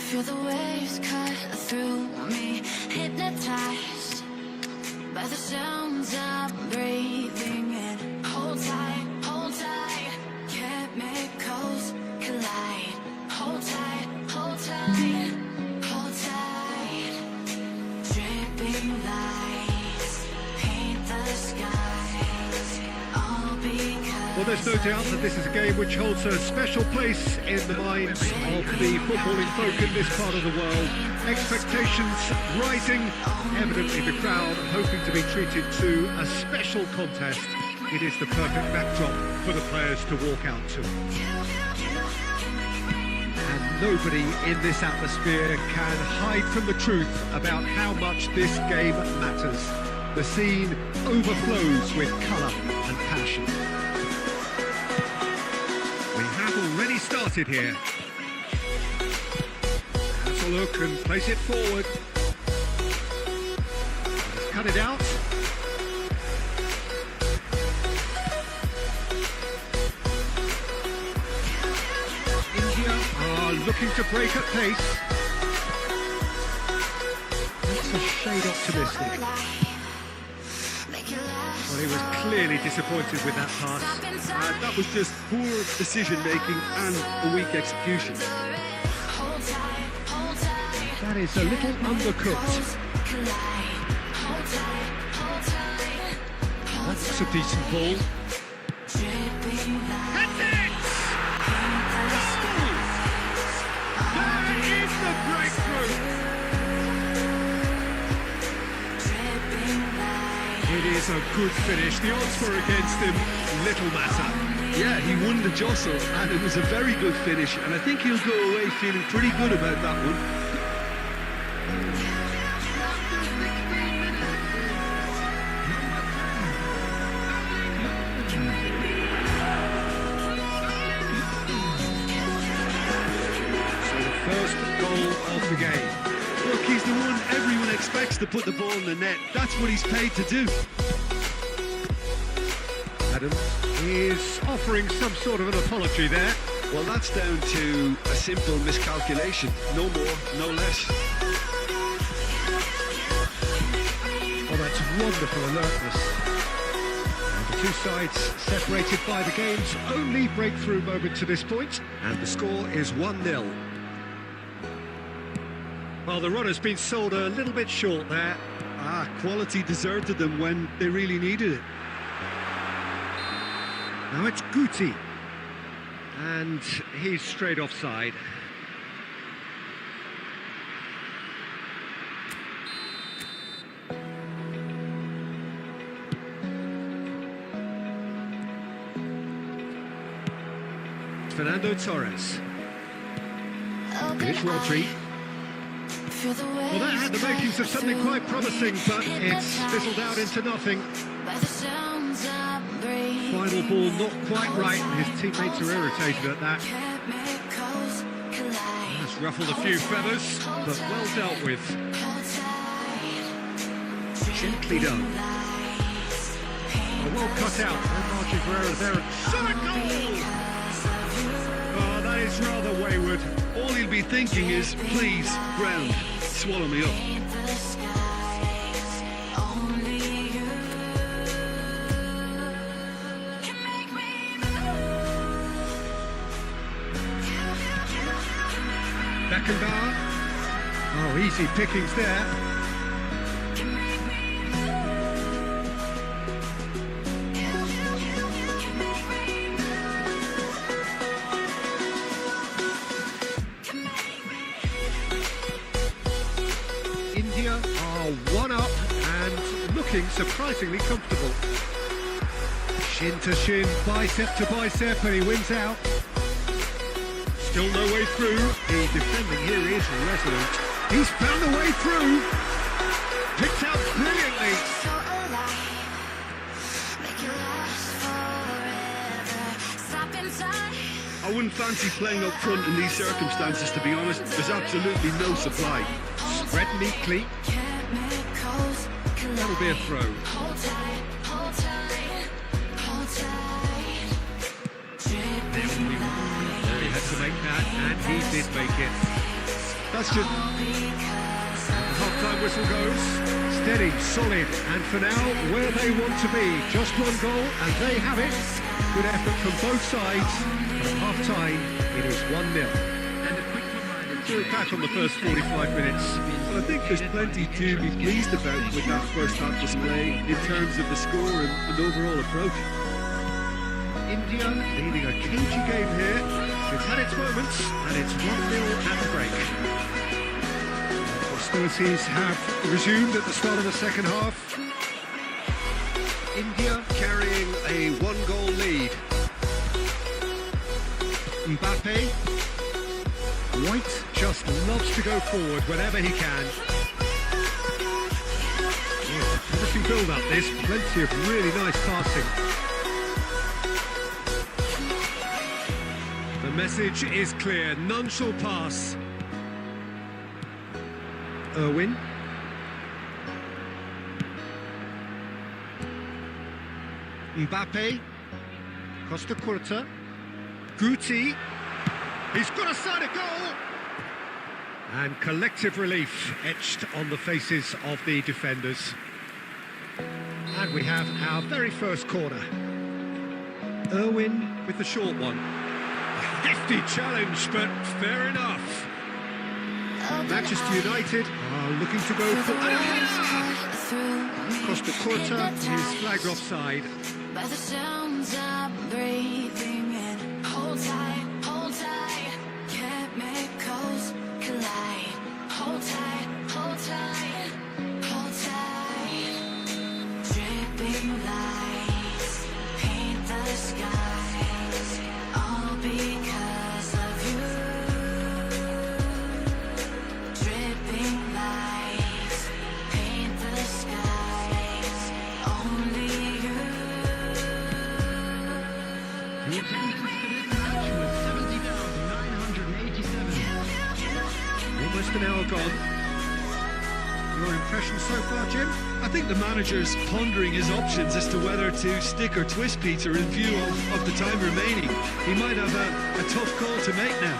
Feel the waves cut through me, hypnotized by the sounds I'm breathing in. Hold tight, chemicals collide. Hold tight, hold tight, hold tight. Dripping lights paint the skies, all because... Well, there's no doubt that this is a game which holds a special place in the minds of the footballing folk in this part of the world. Expectations rising, evidently the crowd hoping to be treated to a special contest. It is the perfect backdrop for the players to walk out to. And nobody in this atmosphere can hide from the truth about how much this game matters. The scene overflows with colour and passion. Already started here. Has a look and plays it forward. Let's cut it out. India are looking to break at pace. That's a shade optimistic. Well, he was clearly disappointed with that pass. That was just poor decision-making and a weak execution. That is a little undercooked. That's a decent ball. That's it! Oh! There is the breakthrough! It is a good finish. The odds were against him, little matter. Yeah, he won the jostle, and it was a very good finish, and I think he'll go away feeling pretty good about that one. So the first goal of the game. Look, he's the one everyone expects to put the ball in the net. That's what he's paid to do. Adams is offering some sort of an apology there. Well, that's down to a simple miscalculation. No more, no less. Oh, that's wonderful alertness. And the two sides separated by the game's only breakthrough moment to this point. And the score is 1-0. Well, the run has been sold a little bit short there. Quality deserted them when they really needed it. Now it's Guti. And he's straight offside. Fernando Torres. Here's Rodri. Well, that had the makings of something quite promising, but it's fizzled out into nothing. Final ball not quite right, and his teammates are irritated at that. Has ruffled a few feathers, but well dealt with. Gently done. Well cut out. No margin for error there. Shot a goal! Oh, that is rather wayward. All he'll be thinking is, please, ground, swallow me up. Beckenbauer. Oh, easy pickings there. India are one up and looking surprisingly comfortable. Shin to shin, bicep to bicep, and he wins out. Still no way through. The defending here is resolute. He's found a way through. Picked out brilliantly. I wouldn't fancy playing up front in these circumstances, to be honest. There's absolutely no supply. Spread neatly. That'll be a throw. There will be one. He had to make that, and he did make it. That's just... The half-time whistle goes. Steady, solid, and for now, where they want to be. Just one goal, and they have it. Good effort from both sides. At half-time, it is 1-0. And a quick reminder to look back on the first 45 minutes. Well, I think there's plenty to be pleased about with that first half display in terms of the score and overall approach. India leading a cagey game here. It's had its moments, and it's 1-0 at the break. Hostilities have resumed at the start of the second half. India carrying a one-goal lead. Mbappe. White just loves to go forward whenever he can. Interesting build-up this, plenty of really nice passing. The message is clear, none shall pass. Irwin. Mbappe. Costa Curta. Guti. He's got a side of goal. And collective relief etched on the faces of the defenders. And we have our very first corner. Irwin with the short one. A hefty challenge, but fair enough. Manchester United are looking to go for... Costa Curta is flagged offside. By the sounds I'm breathing in. Hold tight, chemicals collide. Hold tight, hold tight, hold tight. Dripping lights paint the skies, all because of you. Dripping lights paint the skies, only you. The attendance for this match was 70,987. Almost an hour gone. Your impression so far, Jim? I think the manager's pondering his options as to whether to stick or twist Peter in view of the time remaining. He might have a tough call to make now.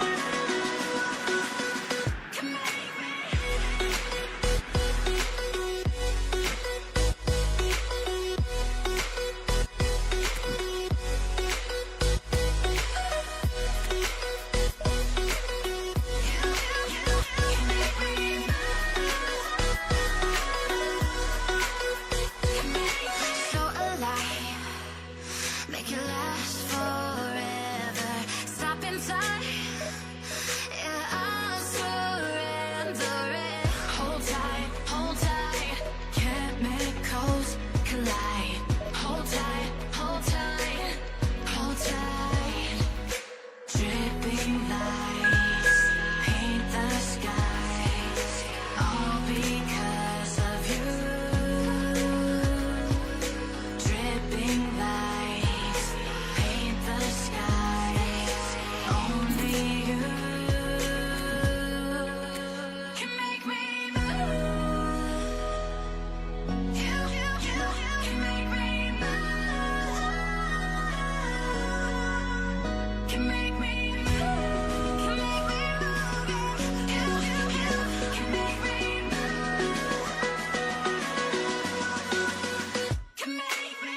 So alive, make it last forever. Stop in time, yeah, I'll surrender it. Hold tight, chemicals collide. Hold tight, hold tight, hold tight. Dripping lights paint the skies, all because of you. Dripping lights paint the skies, only you can make me move. You can make me move. Can make me move. Can make me move. You can make me move. Can make me.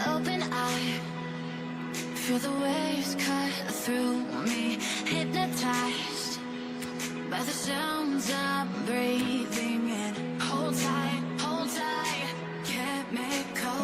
Open eye, feel the waves cut through me. Hypnotized by the sounds I'm breathing in. Hold tight, chemicals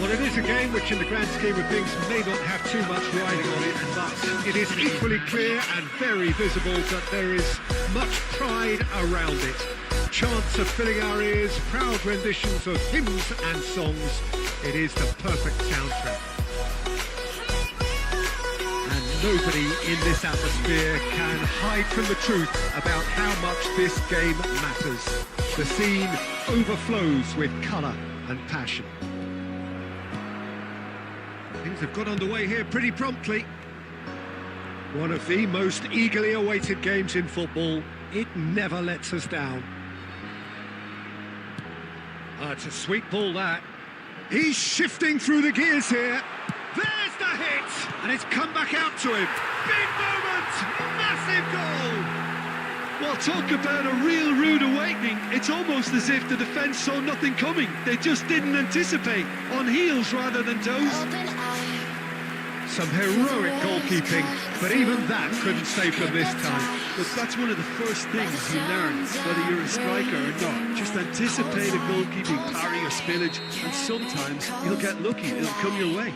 Well, it is a game which in the grand scheme of things may not have too much riding on it, but it is equally clear and very visible that there is much pride around it. Chants are filling our ears, proud renditions of hymns and songs. It is the perfect soundtrack. And nobody in this atmosphere can hide from the truth about how much this game matters. The scene overflows with colour and passion. Things have got underway here pretty promptly. One of the most eagerly awaited games in football. It never lets us down. It's a sweet ball, that. He's shifting through the gears here. There's the hit! And it's come back out to him. Big moment! Massive goal! Well, talk about a real rude awakening. It's almost as if the defence saw nothing coming. They just didn't anticipate. On heels rather than toes. Some heroic goalkeeping, but even that couldn't save them this time. But that's one of the first things you learn, whether you're a striker or not. Just anticipate a goalkeeping parry or spillage, and sometimes you'll get lucky. It'll come your way.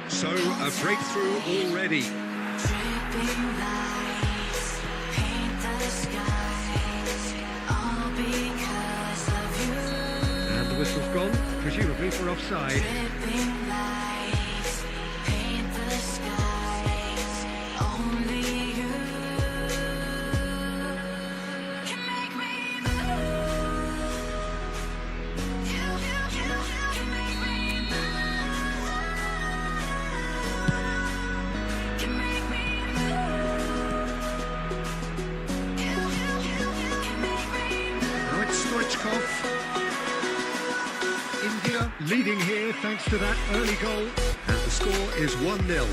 So, a breakthrough already. And the whistle's gone, presumably for offside. India leading here thanks to that early goal, and the score is 1-0.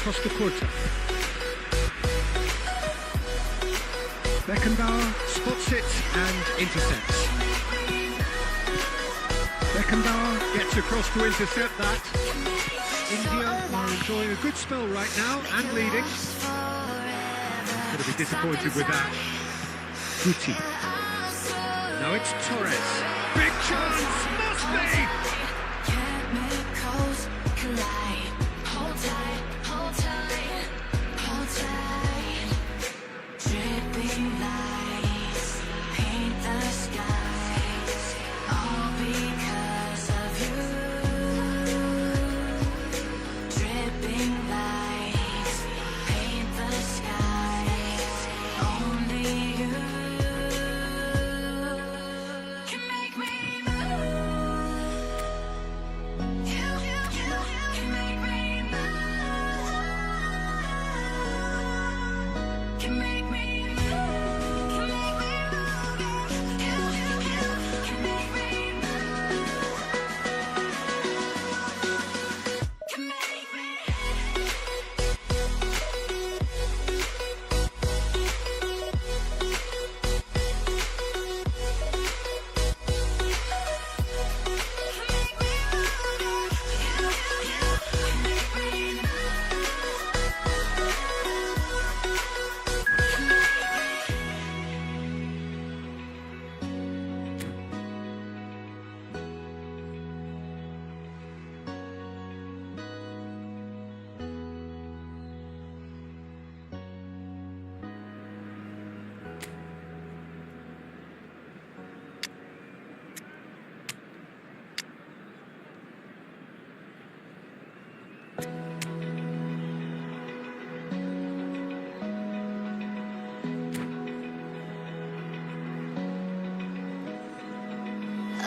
Costa Curta. Beckenbauer spots it and intercepts. Beckenbauer gets across to intercept that. India are enjoying a good spell right now and leading. Going to be disappointed with that. Guti. Now it's Torres. Big chance! Must be! Chemicals collide. Hold tight, hold tight, hold tight. Dripping lights paint the skies, all because of you. Dripping lights paint the skies, only you.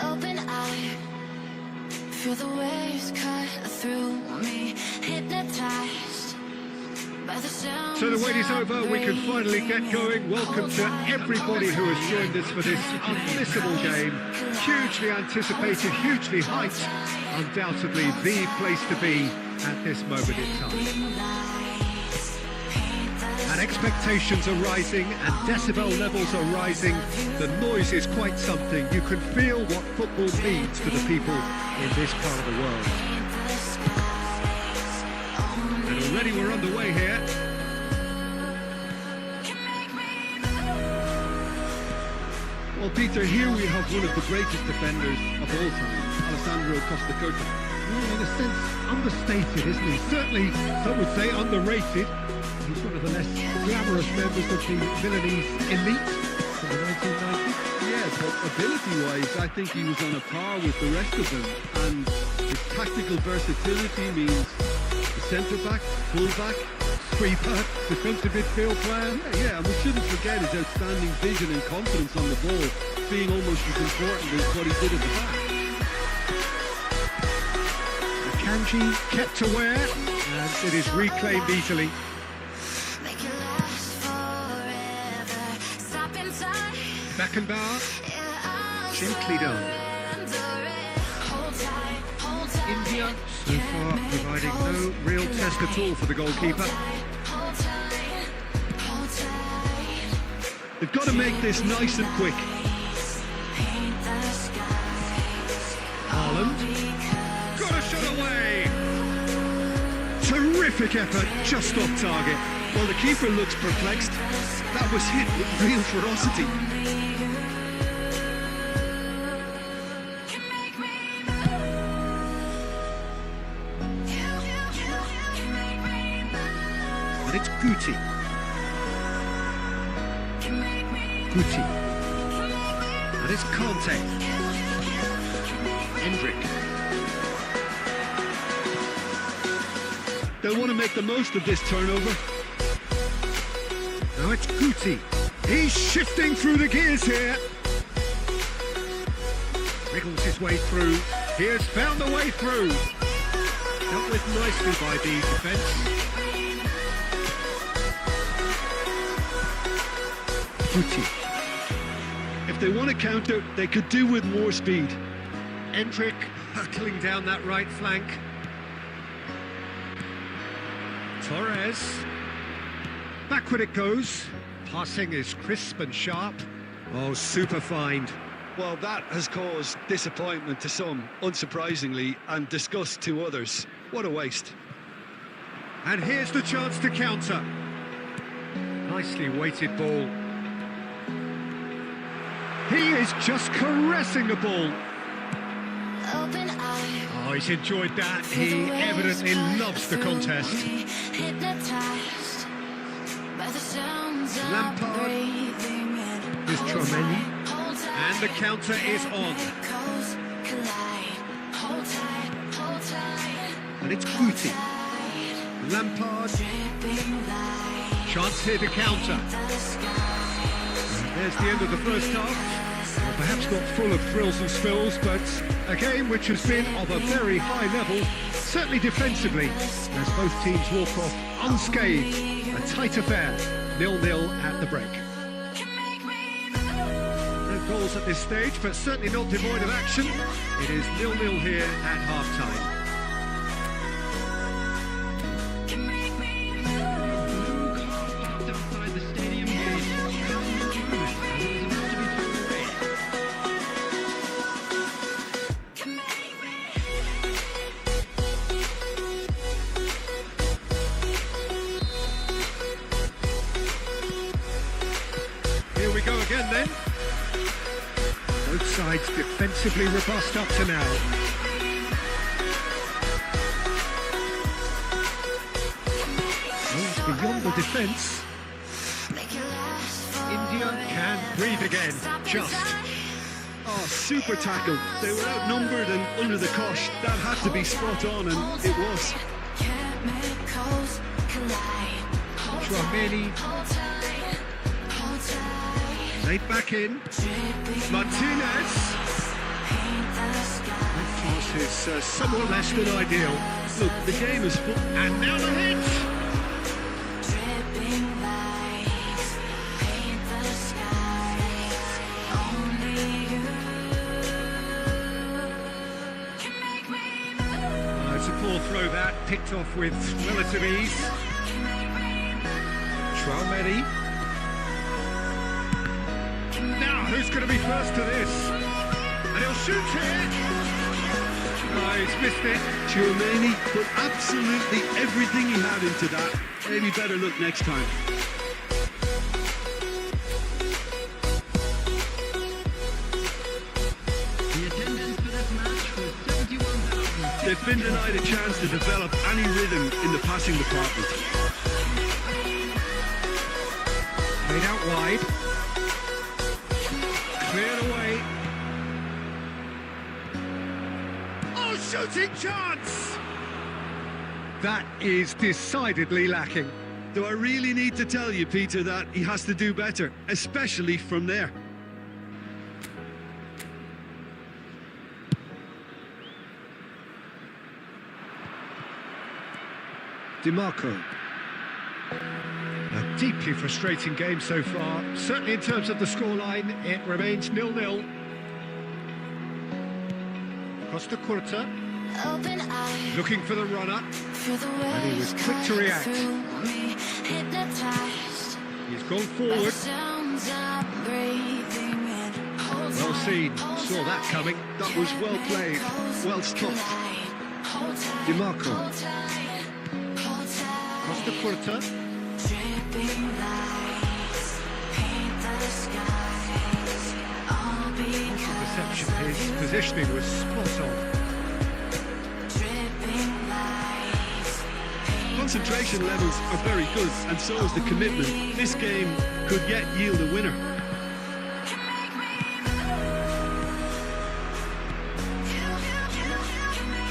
Open eye, feel the waves cut through me, hypnotized by the sound. So the wait is over, we can finally get going. Welcome to everybody who has joined us for this unmissable game. Hugely anticipated, hugely hyped, undoubtedly the place to be at this moment in time. And expectations are rising and decibel levels are rising. The noise is quite something. You can feel what football means to the people in this part of the world. And already we're underway here. Well, Peter, here we have one of the greatest defenders of all time, Alessandro Costacurta. In a sense, understated, isn't he? Certainly, some would say underrated. He's one of the less glamorous members of the Milanese elite from the 1990s. Yeah, but ability-wise, I think he was on a par with the rest of them. And his tactical versatility means the centre-back, full-back, Sweeper, defensive midfield player. yeah, and we shouldn't forget his outstanding vision and confidence on the ball, being almost as important as what he did at the back. Kanji kept aware, and it is reclaimed easily. Make it last forever. Stop in time. Beckenbauer, Yeah, I'll gently done. surrender it. Hold tight, hold tight. India, so far, providing no real test at all for the goalkeeper. Hold tight, hold tight. They've got to make this nice and quick. Paint the skies. Haaland, got a shot away! Terrific effort, just off target. Well, the keeper looks perplexed. That was hit with real ferocity. You make me move. You make me move. And it's Guti. You make me Guti. And it's Conte. Hendrick. They'll want to make the most of this turnover. Now it's Guti. He's shifting through the gears here. Wriggles his way through. He has found the way through. Dealt with nicely by the defence. Guti. If they want to counter, they could do with more speed. Hendrick hurtling down that right flank. Torres. Backward it goes. Passing is crisp and sharp. Oh, super find. Well, that has caused disappointment to some, unsurprisingly, and disgust to others. What a waste. And here's the chance to counter. Nicely weighted ball. He is just caressing the ball. open eye. Oh, he's enjoyed that. He evidently loves the contest. Hypnotized by the sounds of Lampard. breathing in. Here's Hold Tromelli. tight, hold tight. And the counter is on. Echoes collide. Hold tight, hold tight. And it's Guti. Lampard. Dripping light. Chance here to counter. The skies. There's the end of the first half. Well, perhaps not full of thrills and spills, but a game which has been of a very high level, certainly defensively, as both teams walk off unscathed. A tight affair, 0-0 at the break. No goals at this stage, but certainly not devoid of action. It is 0-0 here at half-time. Blue car parked outside the stadium gate. Come and join it, as it is about to be turned red. Here we go again then. Both sides defensively robust up to now. Oh, beyond the defence. India can breathe again, just. Oh, super tackle. They were outnumbered and under the cosh. That had to be spot on, and it was. Chemicals collide. Tromelli laid back in. Martinez. That pass is somewhat less than ideal. Look, the game is full. And now the hit. Dripping lights paint the skies. Only you can make me move. It's a poor throw that, picked off with relative ease. Tromelli. Now, who's going to be first to this? And he'll shoot here. Oh, he's missed it. Tchouaméni put absolutely everything he had into that. Maybe better look next time. They've been denied a chance to develop any rhythm in the passing department. Played out wide. Cleared away. Oh, shooting chance! That is decidedly lacking. Do I really need to tell you, Peter, that he has to do better, especially from there? DiMarco. A deeply frustrating game so far. Certainly in terms of the scoreline, it remains 0-0. Costa Curta. Open eye Looking for the runner. for the And he was waves quick to cut react. through me, hypnotized He's gone by the forward. sounds I'm breathing in. Hold Well tight, seen. hold Saw that tight. coming. That was well played, well stopped. Hold tight, DiMarco. hold tight, hold tight. Costa Curta. Dripping lights paint the skies, all Perception. because His positioning was spot on. dripping lights paint Concentration levels are very good, and so is the commitment. This game could yet yield a winner.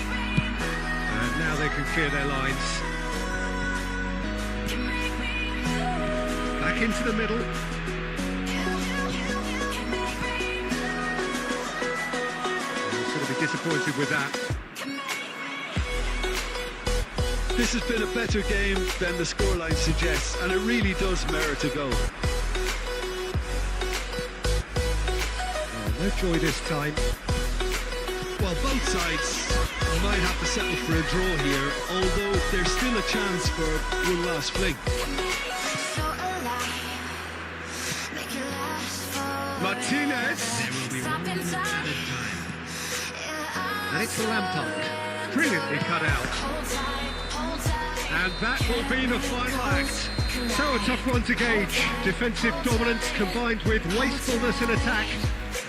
And now they can clear their lines. Back into the middle. He's going to be disappointed with that. This has been a better game than the scoreline suggests, and it really does merit a goal. Oh, no joy this time. Well, both sides might have to settle for a draw here, although there's still a chance for one last fling. so alive, make it last for Martinez. stop in time. And it's Lampard. Brilliantly cut out. Hold tight, hold tight. And that will be the final act. So a tough one to gauge. Defensive dominance combined with wastefulness in attack.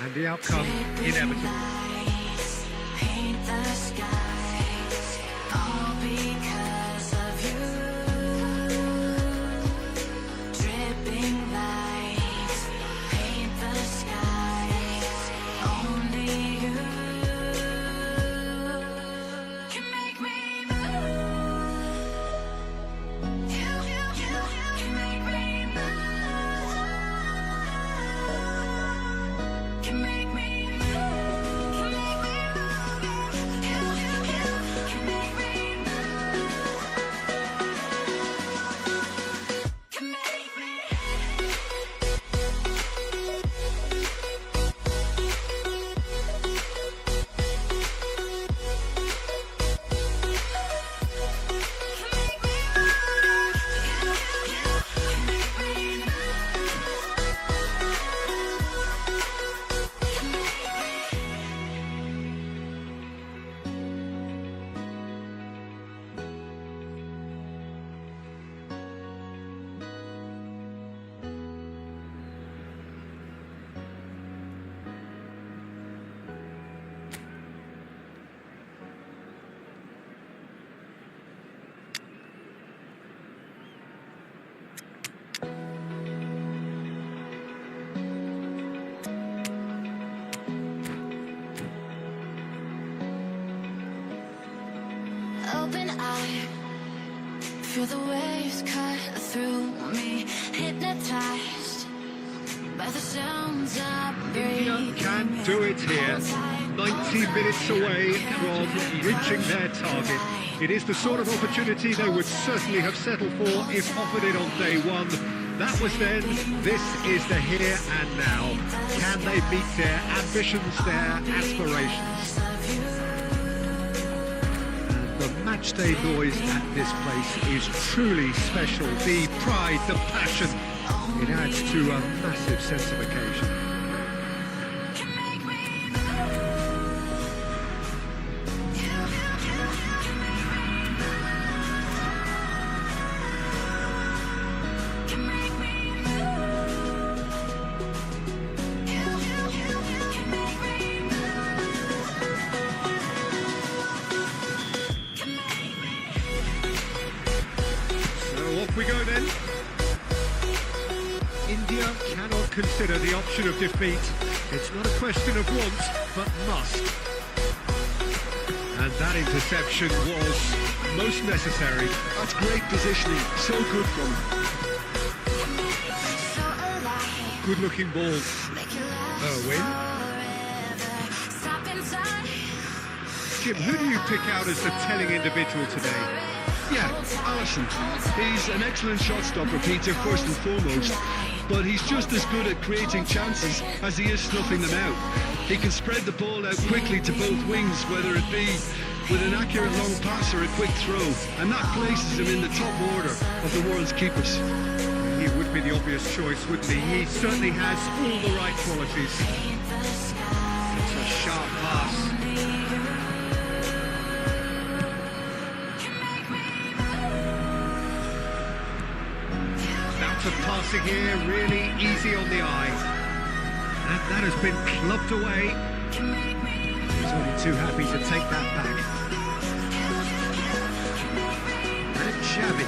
And the outcome inevitable. Lights paint the skies, all because of you. Dripping lights paint the skies, only you can make me move. You can make me move. Can make me move. Can make me move. You can make me move. Can make me. Open eye, feel the waves cut through me, hypnotized by the sounds I'm breathing. Can do it here. 90 minutes away from reaching their target. It is the sort of opportunity they would certainly have settled for if offered it on day one. That was then, this is the here and now. Can they meet their ambitions, their aspirations? And the matchday noise at this place is truly special. The pride, the passion, it adds to a massive sense of occasion. consider the option of defeat. It's not a question of want, but must. And that interception was most necessary. That's great positioning, so good from him. So alive, Good-looking ball. make it last Win. forever. Stop in time, Jim, who do you pick out as the telling individual today? Yeah, Alisson. He's an excellent shot stopper, Peter, first and foremost. But he's just as good at creating chances as he is snuffing them out. He can spread the ball out quickly to both wings, whether it be with an accurate long pass or a quick throw. And that places him in the top order of the world's keepers. He would be the obvious choice, wouldn't he? He certainly has all the right qualities. It's a sharp pass. Bounce of passing here, really easy on the eye. And that has been clubbed away. He's only too happy to take that back. And Xavi.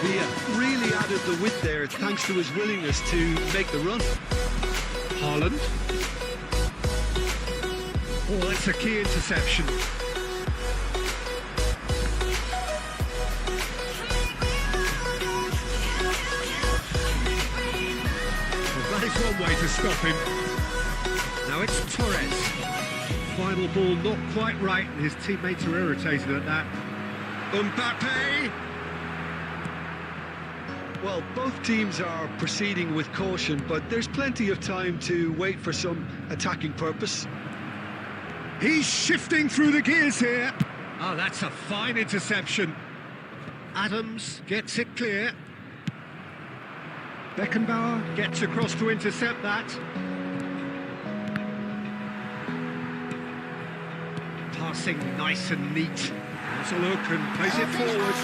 He really added the width there thanks to his willingness to make the run. Haaland. Oh, that's a key interception. Well, that is one way to stop him. Now it's Torres. Final ball not quite right, and his teammates are irritated at that. Mbappe! Well, both teams are proceeding with caution, but there's plenty of time to wait for some attacking purpose. He's shifting through the gears here. Oh, that's a fine interception. Adams gets it clear. Beckenbauer gets across to intercept that. Passing nice and neat. Has a look and plays it forward.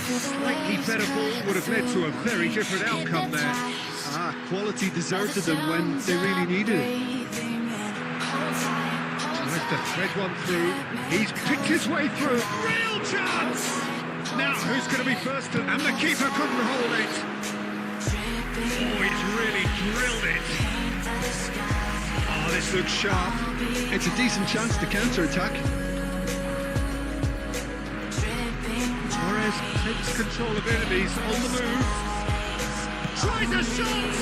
Slightly better ball would have led to a very different outcome there. Quality deserted them when they really needed it. Tries to thread one through. He's picked his way through. Real chance! Now, who's going to be first? And the keeper couldn't hold it. Oh, he's really drilled it. Oh, this looks sharp. It's a decent chance to counter-attack. Torres takes control of enemies on the move. Tries a shot!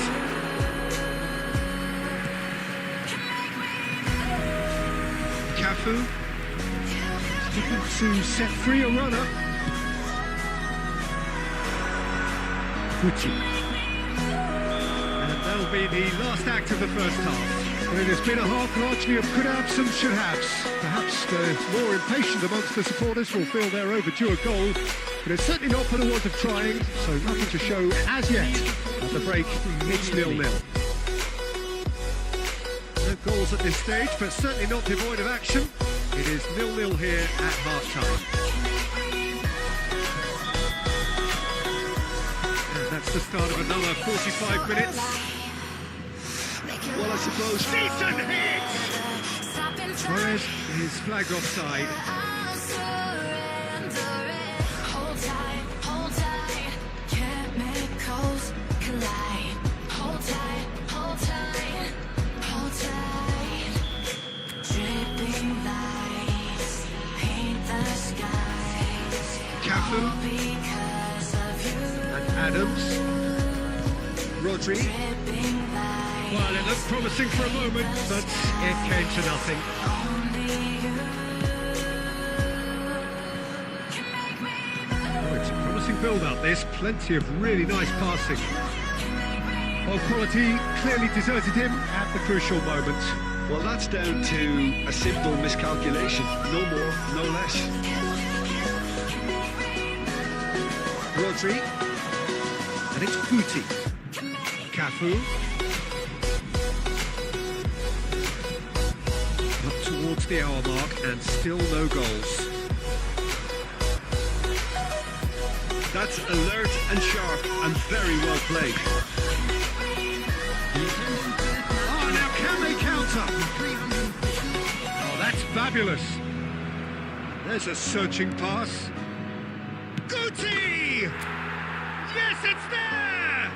Cafu looking to set free a runner. Gucci. And that'll be the last act of the first half. Well, it has been a half largely of could-haves and should-haves. Perhaps the more impatient amongst the supporters will feel they're overdue a goal, but it's certainly not for the want of trying, so nothing to show as yet. At the break, it's 0-0. No goals at this stage, but certainly not devoid of action. It is 0-0 here at half-time. And that's the start of another 45 minutes. Well, I suppose... Decent hit! Torres is flagged offside. Hold tight, chemicals collide. Hold tight, hold tight, hold tight. Dripping lights paint the skies. Cafu Because of you, and Adams. Rodri. dripping lights. Well, it looked promising for a moment, but it came to nothing. Oh, it's a promising build-up. There's plenty of really nice passing. Oh, quality clearly deserted him at the crucial moment. Well, that's down to a simple miscalculation. No more, no less. Rodri. And it's Guti. Cafu. Up towards the hour mark and still no goals. That's alert and sharp and very well played. Oh, now can they counter? Oh, that's fabulous. There's a searching pass. Guti! Yes, it's there!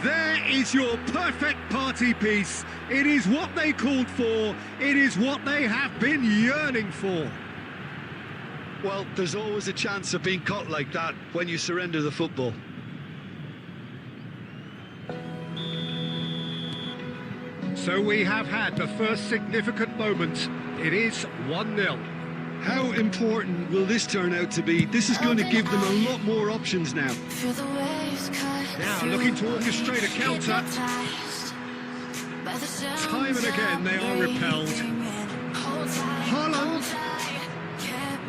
There is your perfect party piece. It is what they called for. It is what they have been yearning for. Well, there's always a chance of being caught like that when you surrender the football. So we have had the first significant moment. It is 1-0. How important will this turn out to be? This is going to give them a lot more options now. Now looking to orchestrate a counter. Time and again they are repelled. Haaland.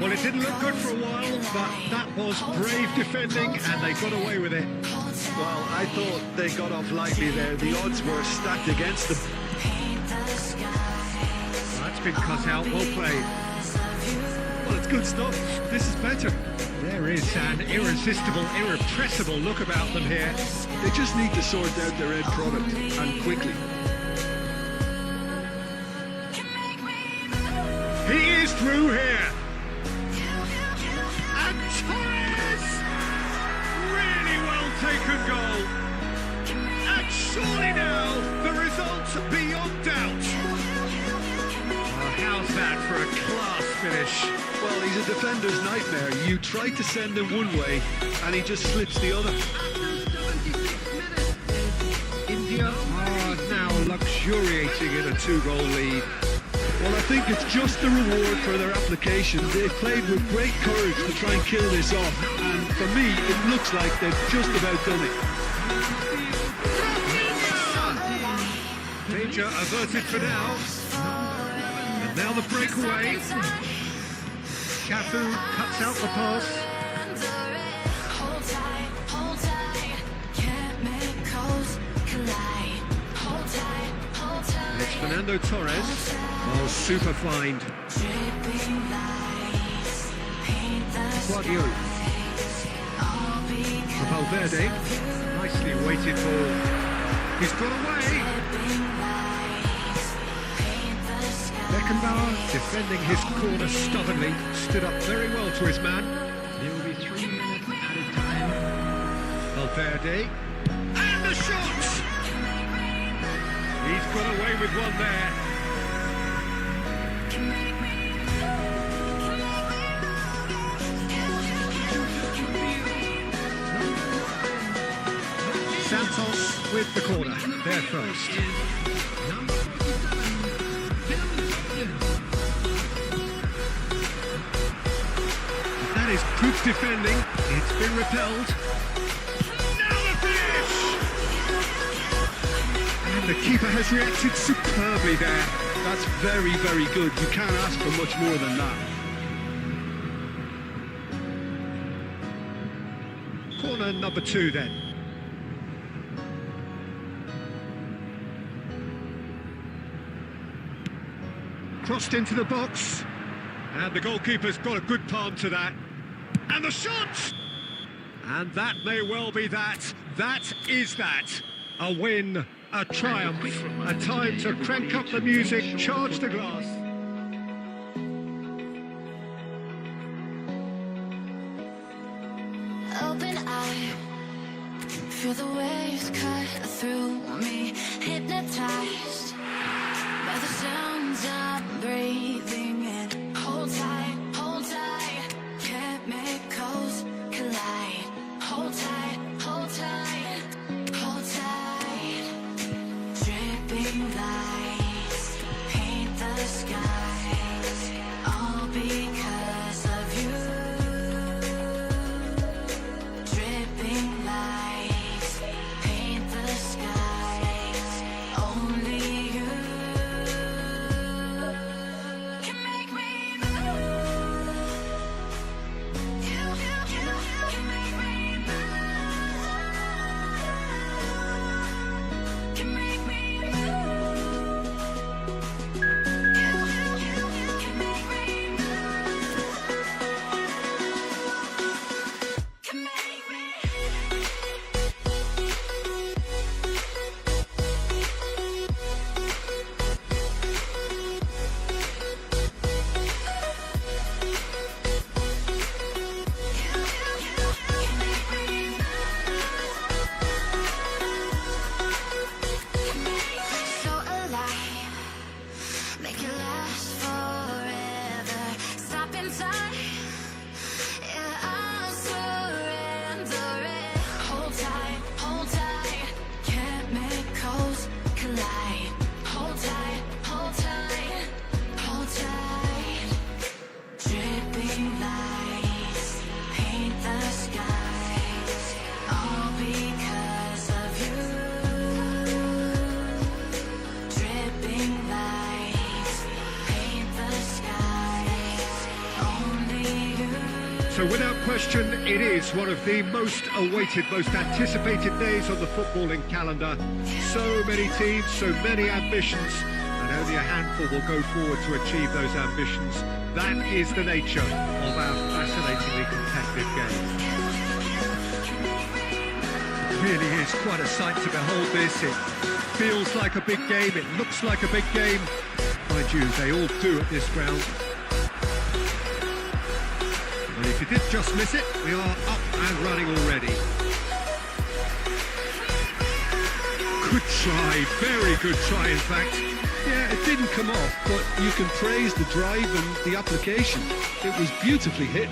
Well, it didn't look good for a while, but that was brave defending and they got away with it. Well, I thought they got off lightly there. The odds were stacked against them. That's been cut out, well played. Well, it's good stuff. This is better. There is an irresistible, irrepressible look about them here. They just need to sort out their end product, and quickly. He is through here. And Torres! Really well taken goal. And surely now, the result beyond doubt. Oh, how's that for a class finish? Well, he's a defender's nightmare. You try to send him one way, and he just slips the other. India are now luxuriating in a 2-goal lead. Well, I think it's just the reward for their application. They've played with great courage to try and kill this off, and for me, it looks like they've just about done it. Danger averted for now. And now the breakaway. Cafu cuts out the pass. It's Fernando Torres. Oh, super find. Guardiola. Valverde. Nicely weighted ball. He's got away. Beckenbauer, defending his corner stubbornly, stood up very well to his man. There will be 3 minutes added time. Valverde. And the shot! He's got away with one there. Santos with the corner, there first. That is good defending. It's been repelled. Now the finish! And the keeper has reacted superbly there. That's very, very good. You can't ask for much more than that. Corner number 2 then. Crossed into the box. And the goalkeeper's got a good palm to that. And the shot! And that may well be that. That is that. A win, a triumph, a time to crank up the music, charge the glass. Open eye, feel the waves cut through me, hypnotized by the sounds I'm breathing in. Hold tight, chemicals collide. Hold tight, hold tight, hold tight. Dripping lights paint the skies, all because of you. Dripping lights paint the skies, only you can make me move. So without question, it is one of the most awaited, most anticipated days on the footballing calendar. So many teams, so many ambitions, and only a handful will go forward to achieve those ambitions. That is the nature of our fascinatingly competitive game. It really is quite a sight to behold this. It feels like a big game, it looks like a big game. Mind you, they all do at this ground. And if you did just miss it, we are up and running already. Good try, very good try in fact. Yeah, it didn't come off, but you can praise the drive and the application. It was beautifully hit.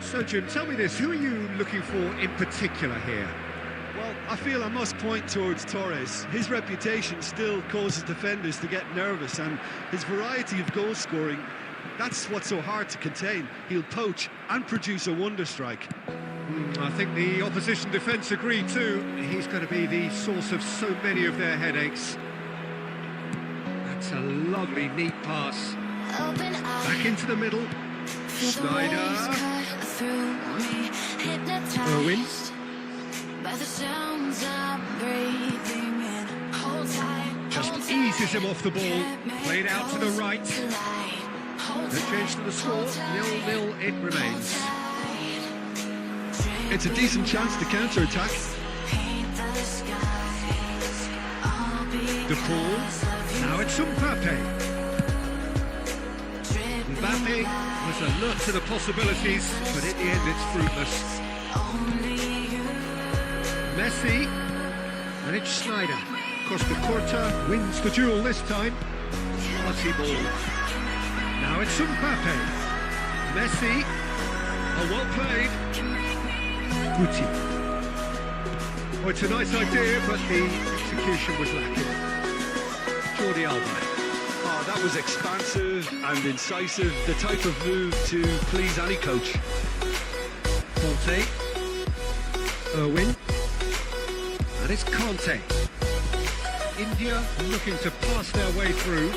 So Jim, tell me this, who are you looking for in particular here? Well, I feel I must point towards Torres. His reputation still causes defenders to get nervous, and his variety of goal scoring, that's what's so hard to contain. He'll poach and produce a wonder strike. I think the opposition defence agree too. He's going to be the source of so many of their headaches. That's a lovely, neat pass. Back into the middle. Schneider. Irwin. Just eases him off the ball. Played out to the right. No change to the score. 0-0 it remains. It's a decent chance to counter-attack. De Paul. Now it's Mbappe. Mbappe was alert to the possibilities, but in the end it's fruitless. Messi. And it's Schneider. Costa Corta wins the duel this time. Quality ball. Now it's Mbappe. Messi. Oh, well played. Guti. Oh, it's a nice idea, but the execution was lacking. Jordi Alba. Oh, that was expansive and incisive, the type of move to please any coach. Conte. Irwin. And it's Conte. India looking to pass their way through.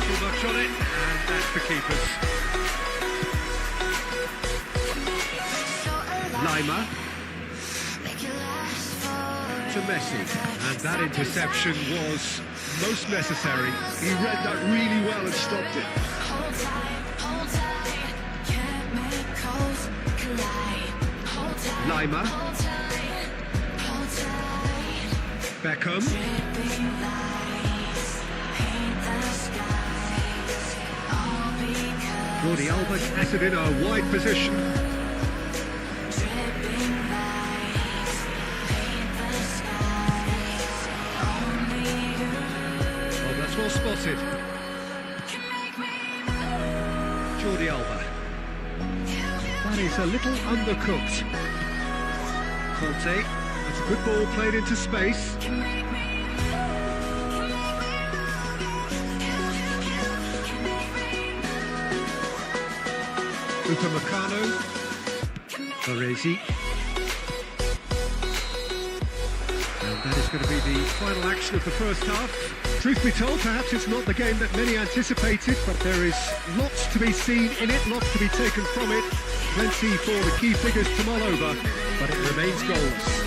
Too much on it, and that's the keepers. Lima to Messi, and that interception was most necessary. He read that really well and stopped it. Lima, Beckham, Jordi Alba acted in a wide position. Well spotted. Jordi Alba. That is a little undercooked. Conte. That's a good ball played into space. Upamecano. Baresi. And that is going to be the final action of the first half. Truth be told, perhaps it's not the game that many anticipated, but there is lots to be seen in it, lots to be taken from it. Plenty for the key figures to mull over, but it remains goals.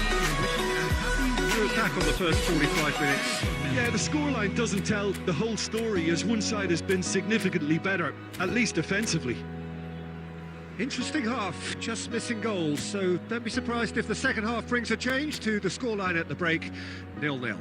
You're back on the first 45 minutes. Yeah, the scoreline doesn't tell the whole story, as one side has been significantly better, at least offensively. Interesting half, just missing goals, so don't be surprised if the second half brings a change to the scoreline at the break, 0-0.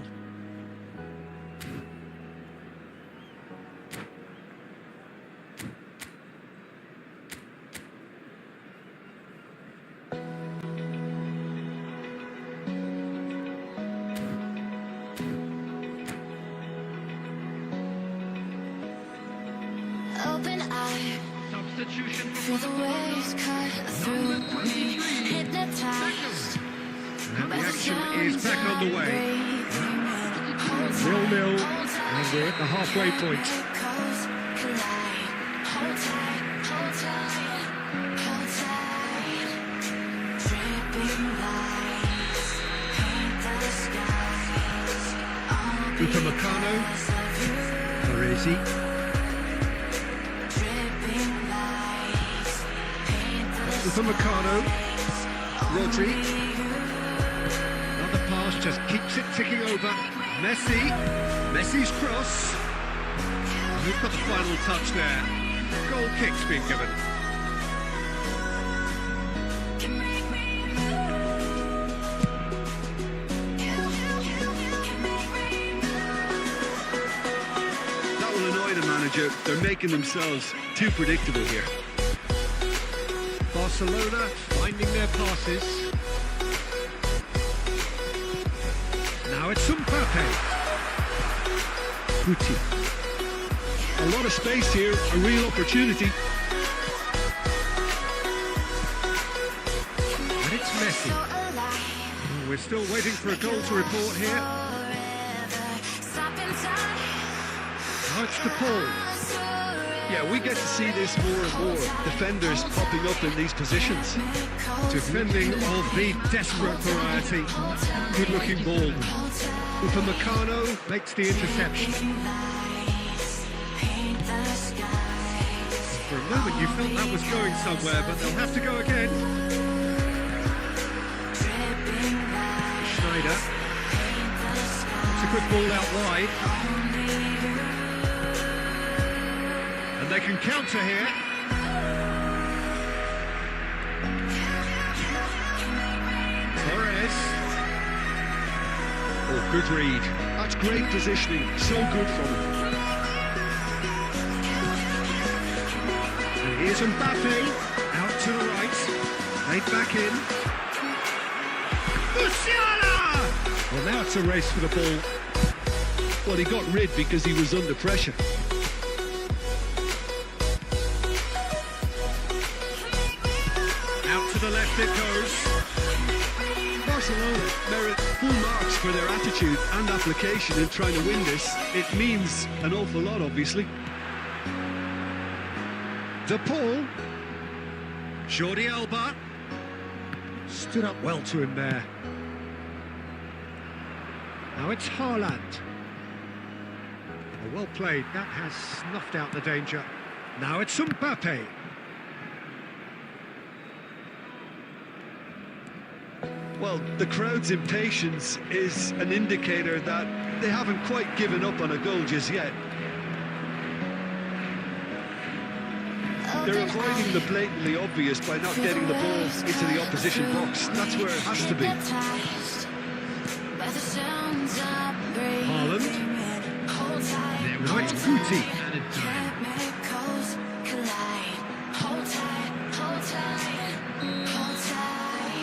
Open eye, Substitution feel the waves cut through me, hypnotized. And the action is back underway. 0-0, and we're at the halfway point. Dripping lights paint the skies. I'll Upamecano. Baresi. Upamecano. Rodri. Another pass, just keeps it ticking over. Messi. Messi's cross. Who's got the final touch there? Goal kick's been given. That will annoy the manager. They're making themselves too predictable here. Barcelona finding their passes. Now it's Mbappe. Guti. A lot of space here, a real opportunity. And it's Messi. We're still waiting for a goal to report here. Now it's De Paul. Yeah, we get to see this more and more. Defenders popping up in these positions. Defending of the desperate variety. Good-looking ball. Upamecano makes the interception. For a moment you felt that was going somewhere, but they'll have to go again. Schneider. It's a good ball out wide. And they can counter here. Torres. Oh, good read. That's great positioning. So good from him. And here's Mbappe. Out to the right. Played back in. Musiala! Well, now it's a race for the ball. Well, he got rid because he was under pressure. Out to the left it goes. Barcelona merit full marks for their attitude and application in trying to win this. It means an awful lot, obviously. De Paul. Jordi Alba. Stood up well to him there. Now it's Haaland. Oh, well played. That has snuffed out the danger. Now it's Mbappe. Well, the crowd's impatience is an indicator that they haven't quite given up on a goal just yet. They're avoiding the blatantly obvious by not getting the ball into the opposition box. That's where it has to be. Haaland. Now it's Guti. Added time.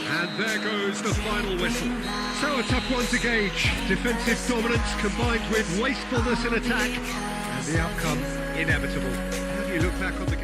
And there goes the final whistle. So a tough one to gauge. Defensive dominance combined with wastefulness in attack. And the outcome inevitable. How do you look back on the game?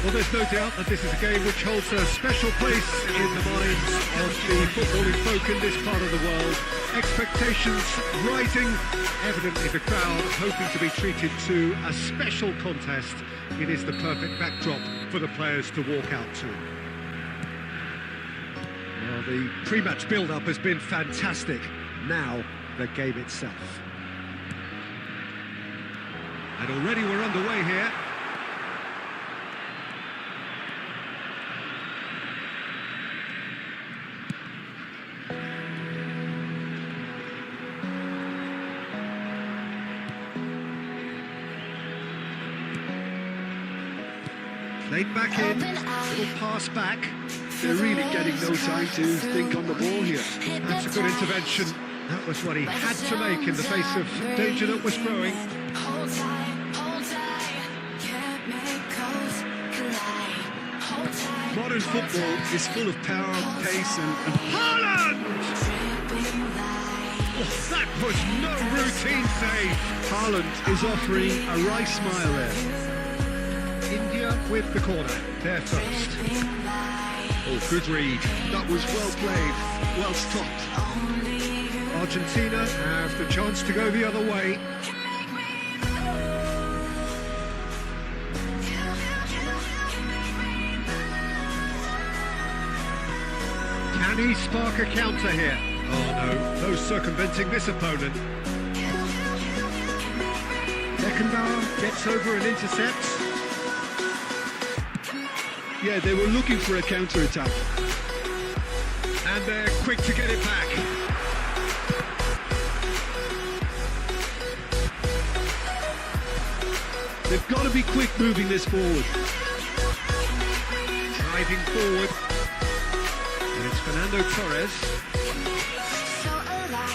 Well, there's no doubt that this is a game which holds a special place in the minds of the footballing folk in this part of the world. Expectations rising, evidently the crowd hoping to be treated to a special contest. It is the perfect backdrop for the players to walk out to. Well, the pre-match build-up has been fantastic. Now, the game itself. And already we're underway here. Played back in, little pass back. They're really getting no time to think on the ball here. That's a good intervention. That was what he had to make in the face of danger that was growing. Hold tight, can't make close collide. Hold tight. Modern football is full of power, pace and Haaland! Oh, that was no routine save. Haaland is offering a wry smile there. India with the corner, they're first. Oh, good read. That was well played, well stopped. Argentina have the chance to go the other way. Can he spark a counter here? Oh no circumventing this opponent. Beckenbauer gets over and intercepts. Yeah, they were looking for a counter-attack. And they're quick to get it back. They've got to be quick moving this forward. Driving forward. And it's Fernando Torres.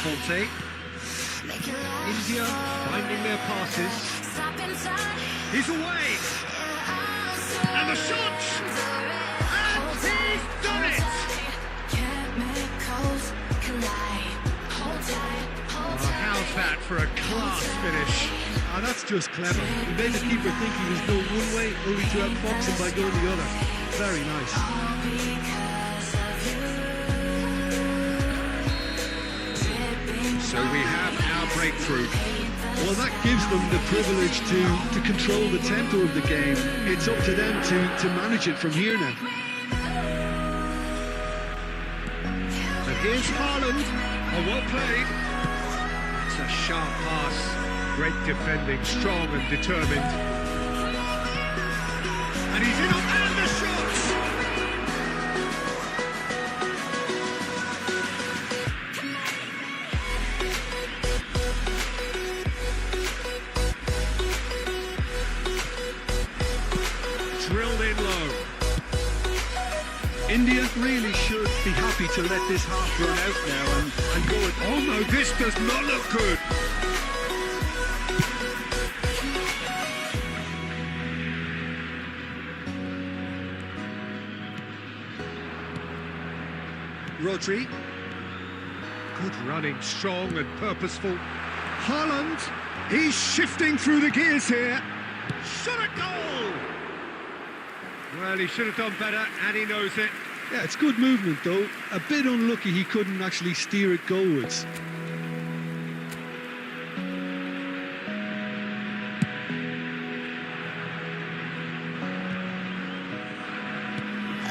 Conte. India finding their passes. He's away. And the shot! And he's done it! Oh, how's that for a class finish? Ah, that's just clever. He made the keeper think he was going one way, only to outfox him by going the other. Very nice. So we have our breakthrough. Well, that gives them the privilege to control the tempo of the game. It's up to them to manage it from here now. And here's Haaland. Oh, well played. It's a sharp pass. Great defending, strong and determined. And he's in and the shots! Drilled in low. India really should be happy to let this half run out now and go it. Oh no, this does not look good. Rodri. Good running, strong and purposeful. Haaland, he's shifting through the gears here. Shot a goal! Well, he should have done better, and he knows it. Yeah, it's good movement though. A bit unlucky he couldn't actually steer it goalwards.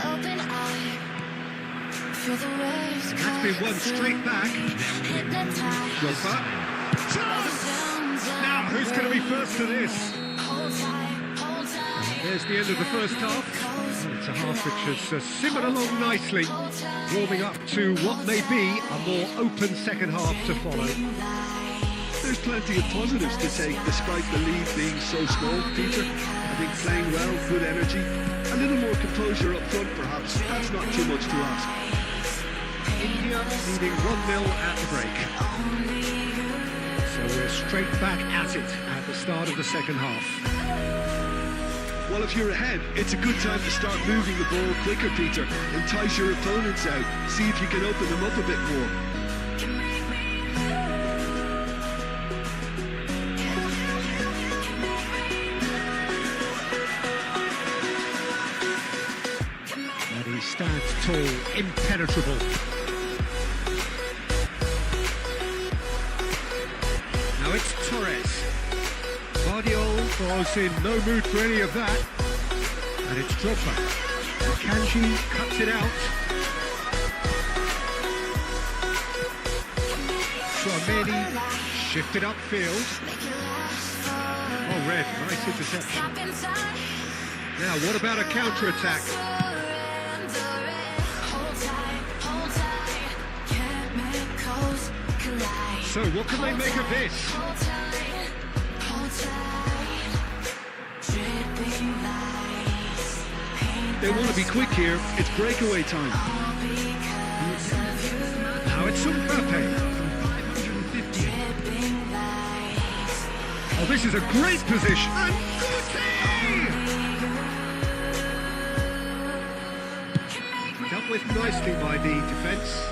Open eye, feel the waves. That's been one straight back. Golfer. Now, who's going to be first to this? There's the end of the first half. Well, it's a half which has simmered along nicely, warming up to what may be a more open second half to follow. There's plenty of positives to take despite the lead being so small, Peter. I think playing well, good energy, a little more composure up front perhaps. That's not too much to ask. India leading 1-0 at the break. So we're straight back at it at the start of the second half. Well, if you're ahead, it's a good time to start moving the ball quicker, Peter. Entice your opponents out. See if you can open them up a bit more. He stands tall, impenetrable. Now it's Torres. Guardiola was in no mood for any of that. And it's Drogba. Kanji cuts it out. Tchouameni shifted upfield. Oh, Red, nice interception. Now, what about a counter-attack? So, what can they make of this? They want to be quick here. It's breakaway time. Now it's Mbappe. Oh, this is a great position. And dealt with nicely by the defence.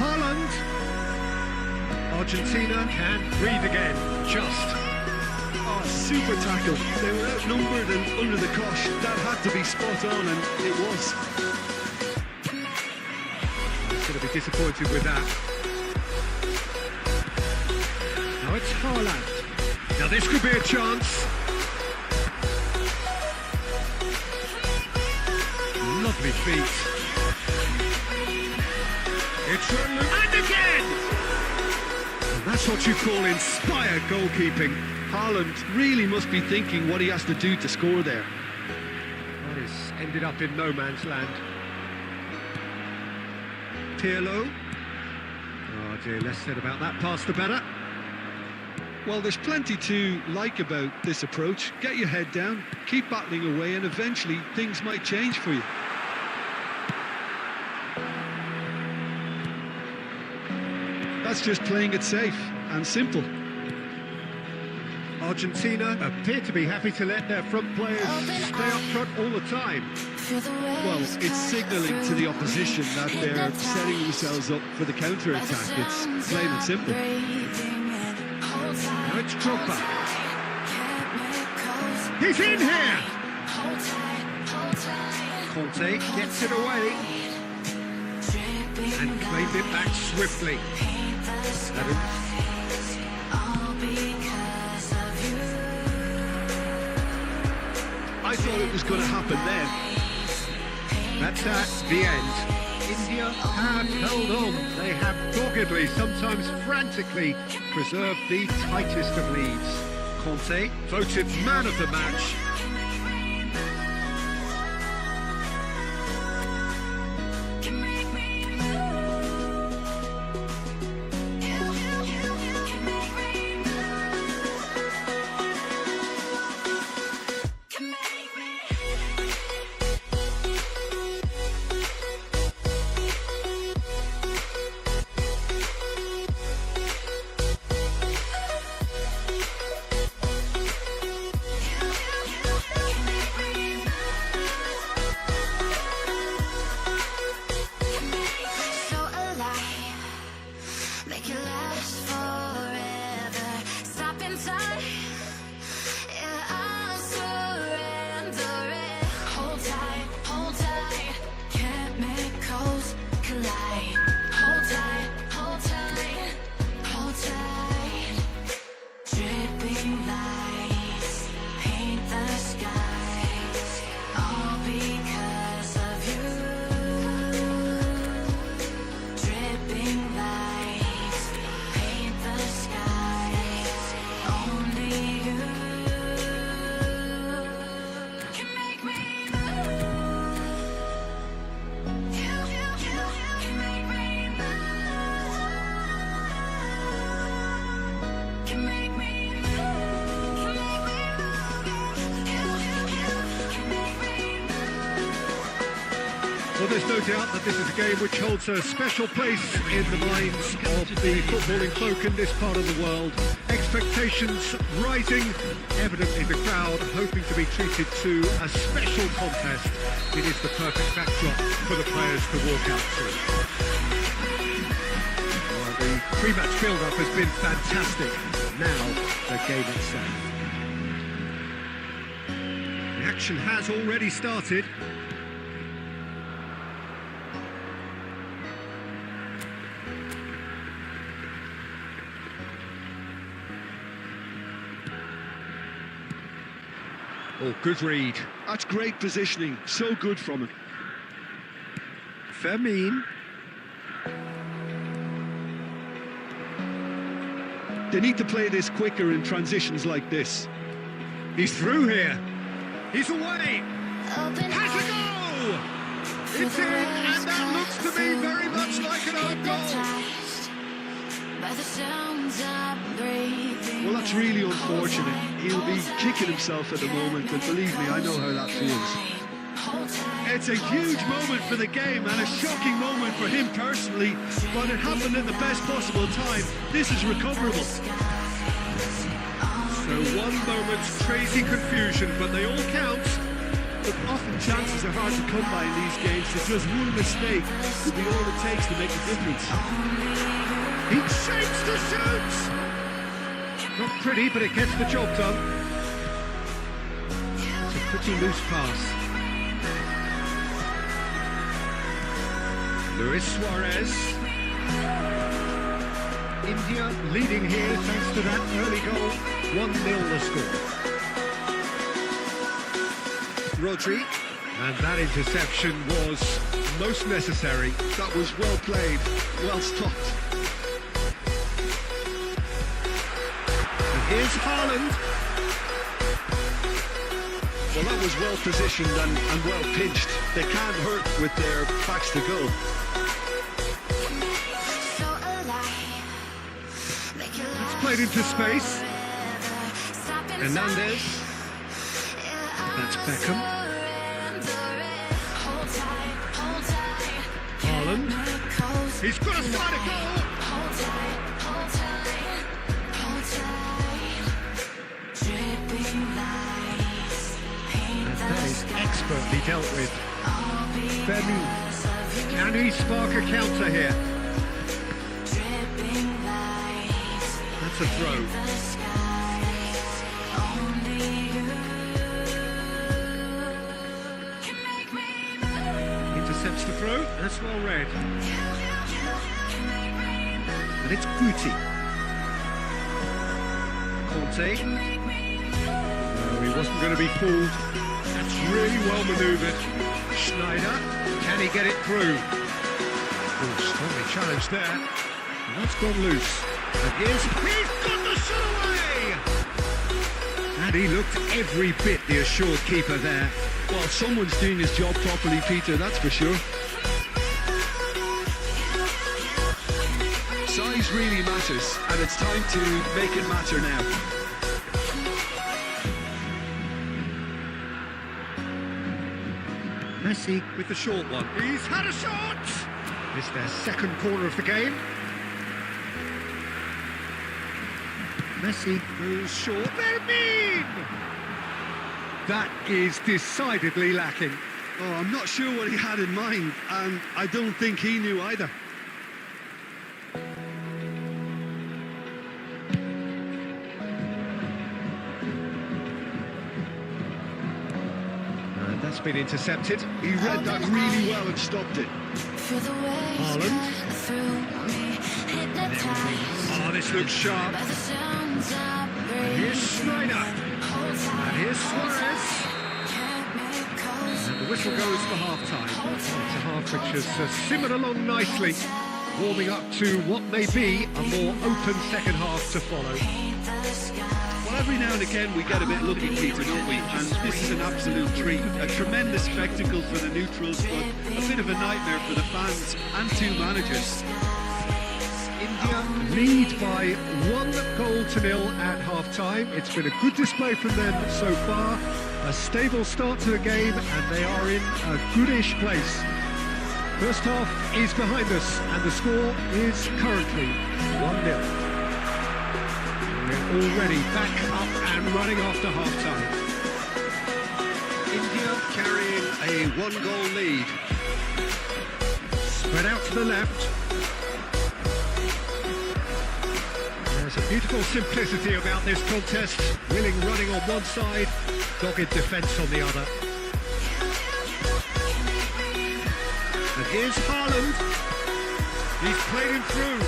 Haaland. Argentina can breathe again, just. Oh, super tackle. They were outnumbered and under the cosh. That had to be spot on, and it was. He's going to be disappointed with that. Now it's Haaland. Now this could be a chance. Lovely feet. It's and again! And that's what you call inspired goalkeeping. Haaland really must be thinking what he has to do to score there. That is ended up in no man's land. Pirlo. Oh dear, less said about that pass the better. Well, there's plenty to like about this approach. Get your head down, keep battling away, and eventually things might change for you. That's just playing it safe and simple. Argentina appear to be happy to let their front players stay up front all the time. Well, it's signalling to the opposition that they're setting themselves up for the counter-attack. It's plain and simple. Now it's Drogba. He's in here! Conte gets it away and claimed it back swiftly. I thought it was going to happen then. That's at the end. India have held on. They have doggedly, sometimes frantically, preserved the tightest of leads. Conte voted man of the match. Well, there's no doubt that this is a game which holds a special place in the minds of the footballing folk in this part of the world. Expectations rising, evidently the crowd hoping to be treated to a special contest. It is the perfect backdrop for the players to walk out to. Well, the pre-match build-up has been fantastic. Now, the game itself. Action has already started. Oh, good read. That's great positioning, so good from him. Fermin. They need to play this quicker in transitions like this. He's through here. He's away. Open Has a goal! It's in, and that looks to me very much like an own goal. by the sounds I'm breathing. Well, that's really unfortunate. He'll be kicking himself at the moment, and believe me, I know how that feels. It's a huge moment for the game and a shocking moment for him personally, but it happened at the best possible time. This is recoverable. So one moment's crazy confusion, but they all count. But often chances are hard to come by in these games, so just one mistake could be all it takes to make a difference. He shapes the shoot! Not pretty, but it gets the job done. It's a pretty loose pass. Luis Suarez. India leading here thanks to that early goal. 1-0 the score. Rodri. And that interception was most necessary. That was well played, well stopped. And here's Haaland. Well, that was well positioned and well pinched. They can't hurt with their backs to go. It's played into space. Hernandez. That's Beckham. Haaland. He's got to find a goal. And that is expertly dealt with. Fermin. Can he spark a counter here? That's a throw. Intercepts the throw, that's well read. And it's Guti. Conte. No, he wasn't going to be fooled. That's really well manoeuvred. Schneider, can he get it through? Oh, strongly challenged there. And that's gone loose. And he's got the shot away! And he looked every bit the assured keeper there. Well, someone's doing his job properly, Peter, that's for sure. Size really matters, and it's time to make it matter now. Messi with the short one. He's had a shot! It's their second corner of the game. Messi moves short. Fermin! That is decidedly lacking. Oh, I'm not sure what he had in mind, and I don't think he knew either. And that's been intercepted. He read that really well and stopped it. Haaland. Oh, this looks sharp. And here's Schneider. And here's Suarez. And the whistle goes for half-time. It's a half which has simmered along nicely, warming up to what may be a more open second half to follow. Well, every now and again we get a bit lucky, Peter, don't we? And this is an absolute treat. A tremendous spectacle for the neutrals, but a bit of a nightmare for the fans and two managers. India lead by 1-0 at half-time. It's been a good display from them so far. A stable start to the game, and they are in a goodish place. First half is behind us, and the score is currently 1-0. We're already back up and running after half-time. India carrying a one-goal lead. Spread out to the left. There's a beautiful simplicity about this contest. Willing running on one side, dogged defence on the other. And here's Haaland. He's played him through.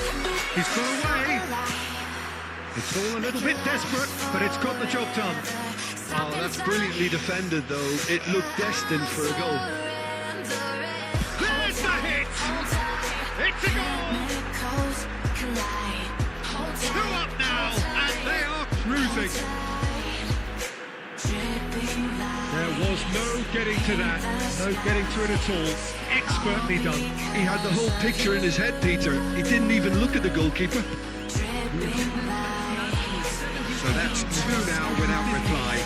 He's got away. It's all a little bit desperate, but it's got the job done. Oh, that's brilliantly defended, though. It looked destined for a goal. There's the hit! It's a goal! Two up now, and they are cruising. There was no getting to that, no getting to it at all. Expertly done. He had the whole picture in his head, Peter. He didn't even look at the goalkeeper. So that's two now without reply.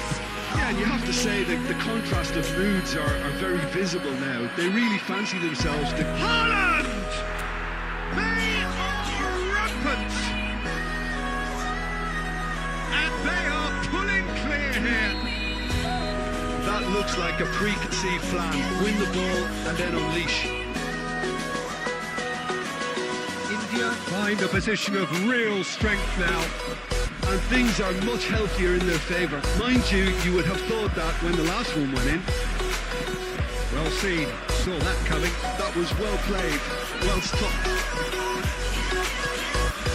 Yeah, and you have to say that the contrast of moods are very visible now. They really fancy themselves to... Haaland! They are rampant! And they are pulling clear here. That looks like a preconceived plan. Win the ball and then unleash. India find a position of real strength now. And things are much healthier in their favour. Mind you, you would have thought that when the last one went in. Well seen, saw that coming. That was well played, well stopped.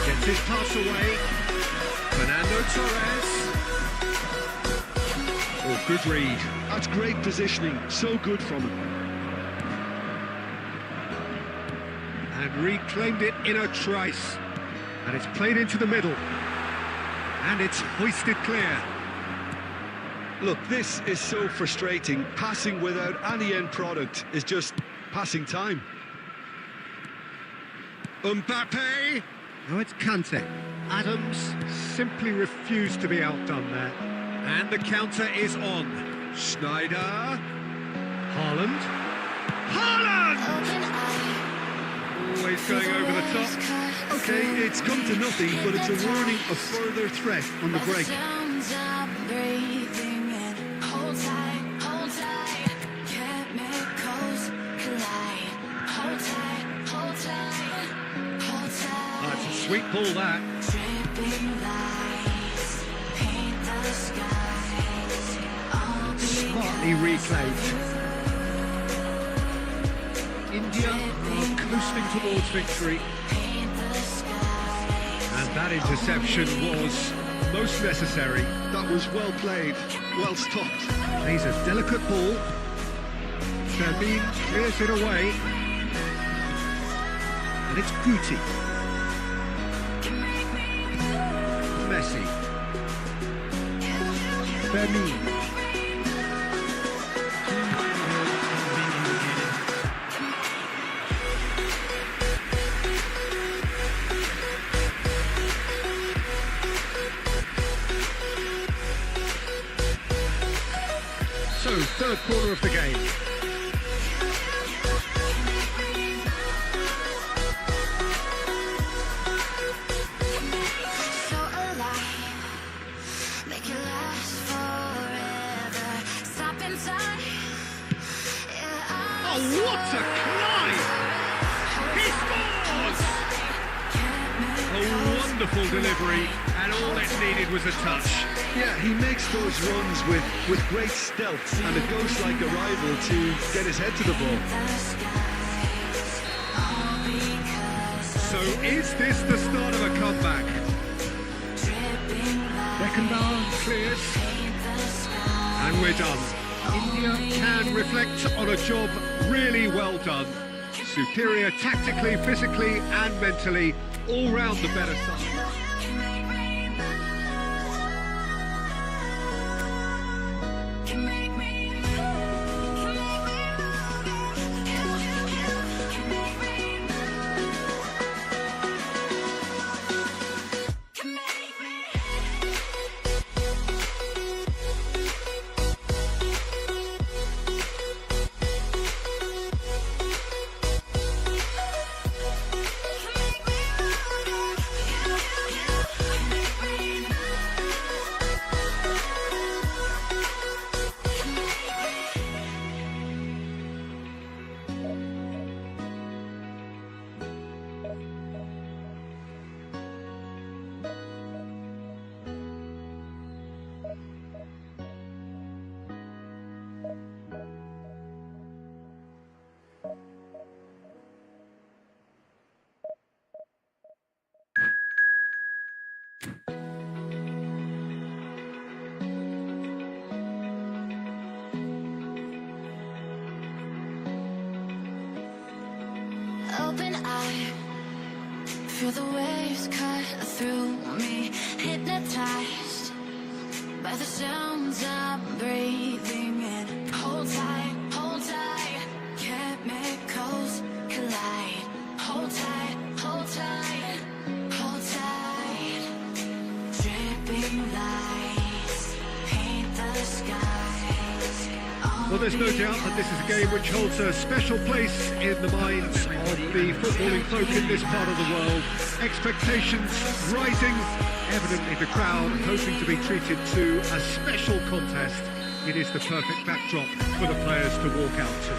Gets his pass away. Fernando Torres. Oh, good read. That's great positioning, so good from him. And reclaimed it in a trice. And it's played into the middle. And it's hoisted clear. Look, this is so frustrating. Passing without any end product is just passing time. Mbappe. Oh, it's Kante. Adams simply refused to be outdone there. And the counter is on. Schneider. Haaland. Haaland! Always going over the top. Okay, it's come to nothing, but it's a warning of further threat on the break. That's a sweet ball, that. Smartly reclaimed. India are coasting towards victory. And that interception was most necessary. That was well played, well stopped. Plays a delicate ball. Sabine clears it away. And it's Guti. Messi. Fermin. So, third quarter of the game. So alive, make it last forever. Stop inside. Oh, what a climb! He scores! A wonderful delivery, and all it needed was a touch. Yeah, he makes those runs with great stealth and a ghost-like arrival to get his head to the ball. So is this the start of a comeback? Beckenbauer clears. And we're done. India can reflect on a job really well done. Superior tactically, physically and mentally, all round the better side. Feel the waves cut through me, hypnotized by the sounds I'm breathing in. Hold tight, chemicals collide. Hold tight, hold tight, hold tight. Dripping lights paint the skies. Well, there's no doubt that this is a game which holds a special place in the minds of the footballing folk in this part of the world. Expectations rising, evidently the crowd hoping to be treated to a special contest. It is the perfect backdrop for the players to walk out to.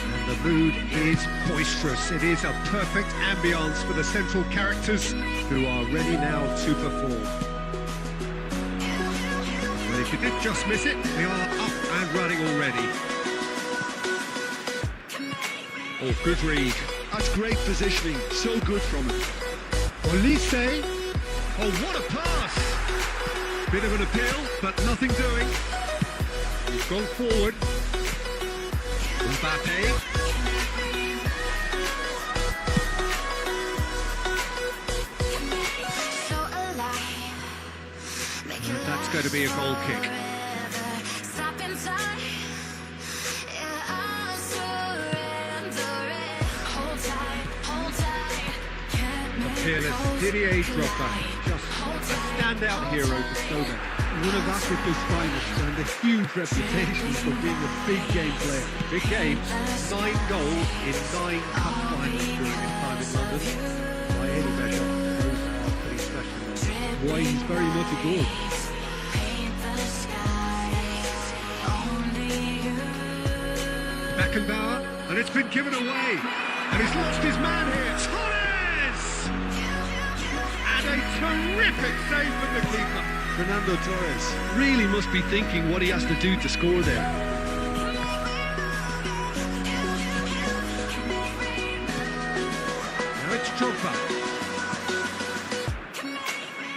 And the mood is boisterous. It is a perfect ambience for the central characters who are ready now to perform. Well, if you did just miss it, they are up and running already. Oh, good read. That's great positioning. So good from him. Olise. Oh, what a pass! Bit of an appeal, but nothing doing. He's gone forward. Mbappe. So alive. That's going to be a goal kick. Stop inside. Yeah, I'll surrender it. Hold tight. A fearless Didier Drogba. Just a standout hero to Stoke. One of Africa's finest and a huge reputation for being a big game player. Big games, 9 goals in 9 cup finals during his time in London. By any measure, those are pretty special. Why, he's very much adored. Beckenbauer, and it's been given away. And he's lost his man here. Torres! And a terrific save from the keeper. Fernando Torres really must be thinking what he has to do to score there. Now it's Drogba.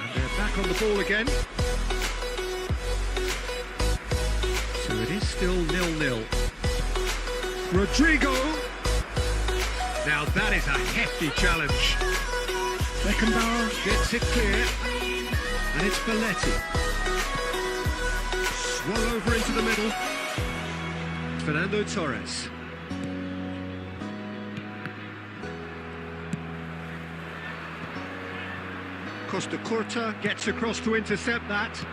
And they're back on the ball again. So it is still 0-0. Rodrigo. Now that is a hefty challenge. Beckenbauer gets it clear. And it's Belletti. Swung over into the middle. Fernando Torres. Costa Curta gets across to intercept that.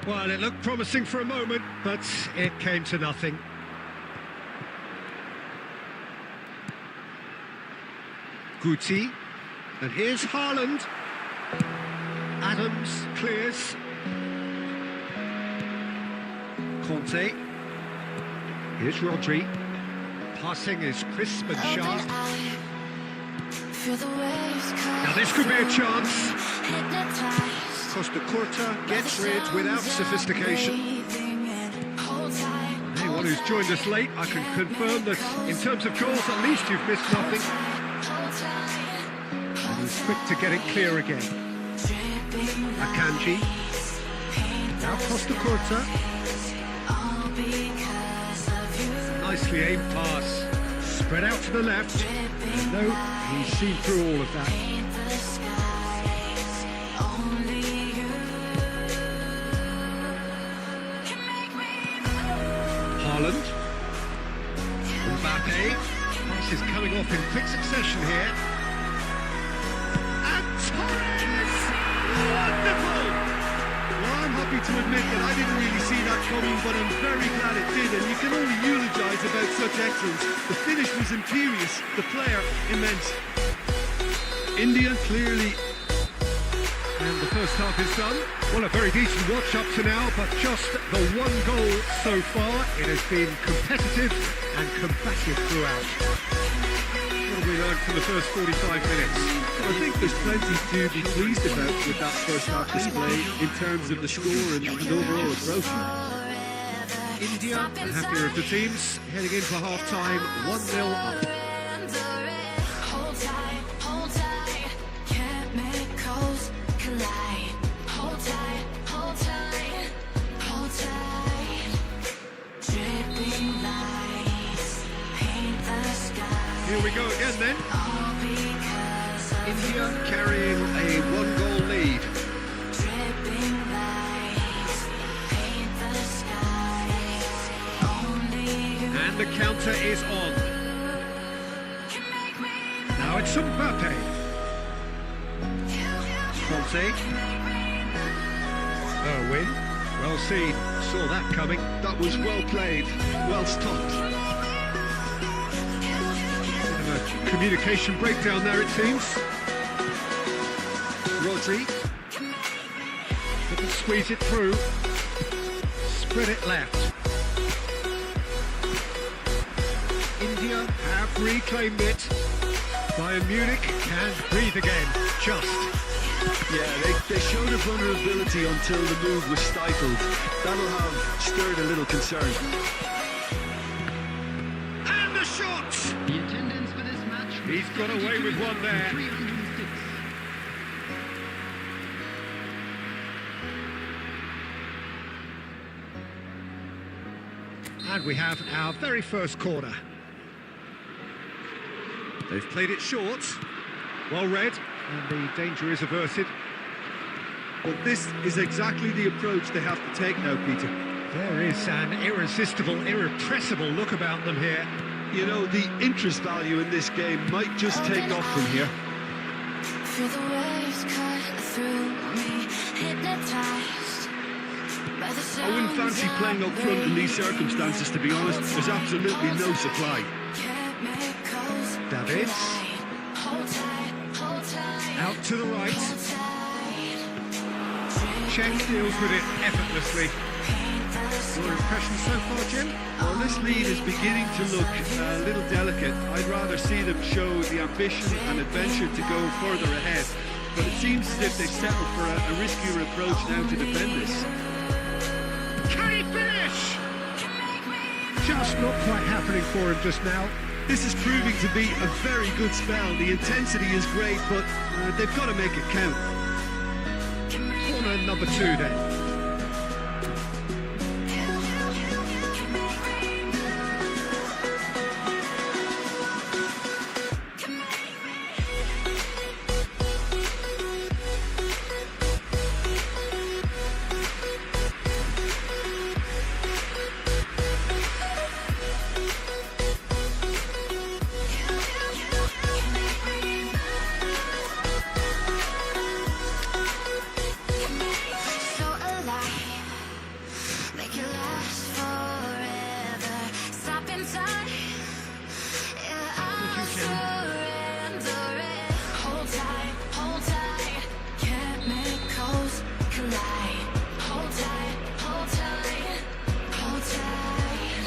Well, it looked promising for a moment, but it came to nothing. Guti. And here's Haaland. Adams clears. Conte. Here's Rodri. Passing is crisp and sharp. Now this could be a chance. Costa Curta gets rid without sophistication. Anyone who's joined us late, I can confirm that in terms of goals, at least you've missed nothing. And he's quick to get it clear again. Akanji. Now Costa Curta. Nicely aimed pass. Spread out to the left. And no, he's seen through all of that. Haaland. Mbappe. Pass is coming off in quick succession here. And Torres! Wonderful! Well, I'm happy to admit that I didn't really see that coming, but I'm very glad it did, and you can only eulogise about such excellence. The finish was imperious, the player immense. India clearly... And the first half is done. Well, a very decent watch up to now, but just the 1 goal so far. It has been competitive and combative throughout. What have we learned from the first 45 minutes? I think there's plenty to be pleased about with that first half display in terms of the score and overall approach. India, the happier of the teams, heading in for half-time, 1-0 up. Here we we go again then. all because of India carrying a 1-goal lead. dripping lights paint the skies. Only you And the counter is on. can make me Now it's Mbappe. Conte. Irwin. Well seen. Saw that coming. That was well played, well stopped. Bit of a communication breakdown there, it seems. Rodri. Couldn't squeeze it through. Spread it left. India have reclaimed it. Bayern Munich can breathe again. Just. Yeah, they showed a vulnerability until the move was stifled. That'll have stirred a little concern. And the shot! The attendance for this match. He's got away with one there. 306. And we have our very first corner. They've played it short. Well read. And the danger is averted. But this is exactly the approach they have to take now, Peter. There is an irresistible, irrepressible look about them here. You know, the interest value in this game might just take off from here. feel the waves cut through me, hypnotized by the sounds. I wouldn't fancy playing up front in these circumstances, to be honest. There's absolutely no supply. Chemicals Davids. collide. Hold tight, hold tight, Out to the right. hold tight. Czech deals with it effortlessly. Paint the Your impression so far, Jim? Well, this lead is beginning to look a little delicate. I'd rather see them show the ambition and adventure to go further ahead. But it seems as if they settled for a riskier approach now to defend this. Can he finish? Just not quite happening for him just now. This is proving to be a very good spell. The intensity is great, but they've got to make it count. Corner number 2 then. so alive, make it last forever. Stop in time, yeah, I'll surrender it. Hold tight, chemicals collide. Hold tight, hold tight, hold tight.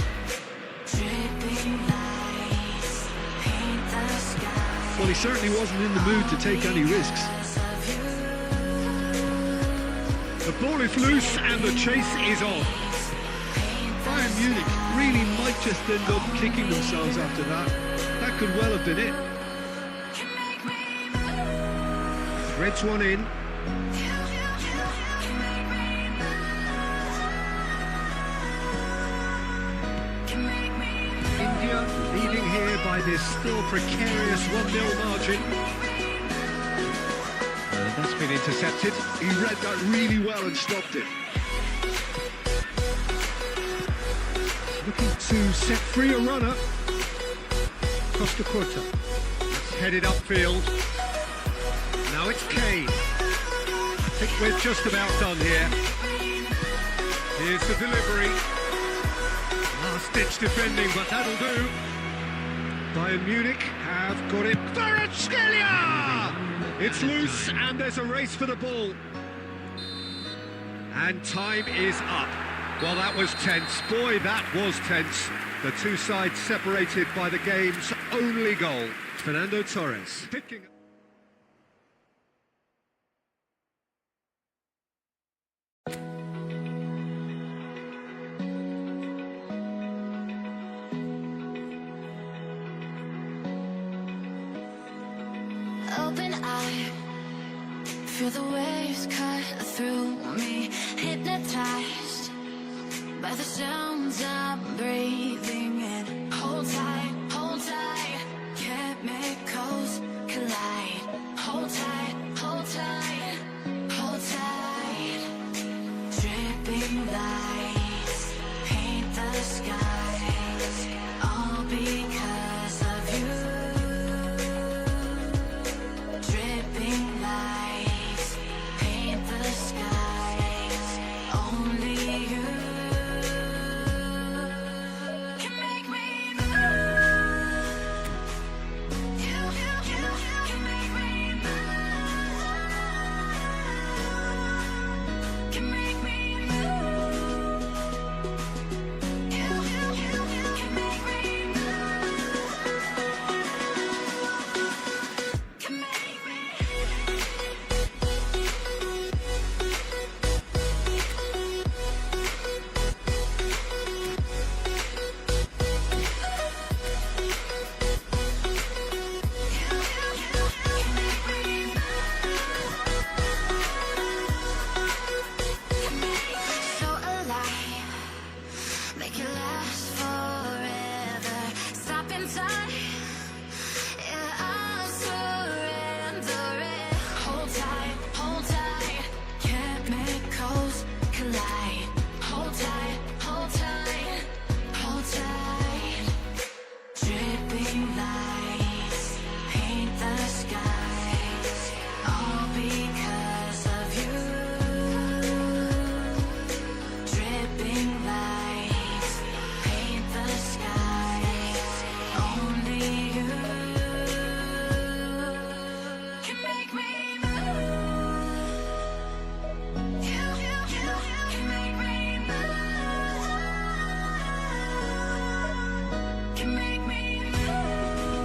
Dripping lights paint the sky. Well, he certainly wasn't in the mood to take any risks. The ball is loose and the chase is on. Bayern Munich really might just end up kicking themselves after that. That could well have been it. Threads one in. India leading here by this still precarious 1-0 margin. And that's been intercepted. He read that really well and stopped it. Looking to set free a runner. Costa Curta. It's headed upfield. Now it's Kane. I think we're just about done here. Here's the delivery. Last-ditch defending, but that'll do. Bayern Munich have got it. Kvaratskhelia! It's loose, and there's a race for the ball. And time is up. Well, that was tense. Boy, that was tense. The two sides separated by the game's only goal. Fernando Torres picking. Open eye, feel the waves cut through me, hypnotized by the sounds I'm breathing in. Hold tight, chemicals collide. Hold tight, hold tight, hold tight. Dripping lights paint the skies, all because of you. Dripping lights paint the skies, only you can make me move. You can make me move. Can make me move. You can make me move. Can make me. So alive, make it last forever. Stop in time, yeah, I'll surrender it. Hold tight, chemicals collide. Hold tight, hold tight, hold tight. Dripping lights paint the skies, all because of you. Dripping lights paint the skies, only you can make me move. You can make me move. Can make me move.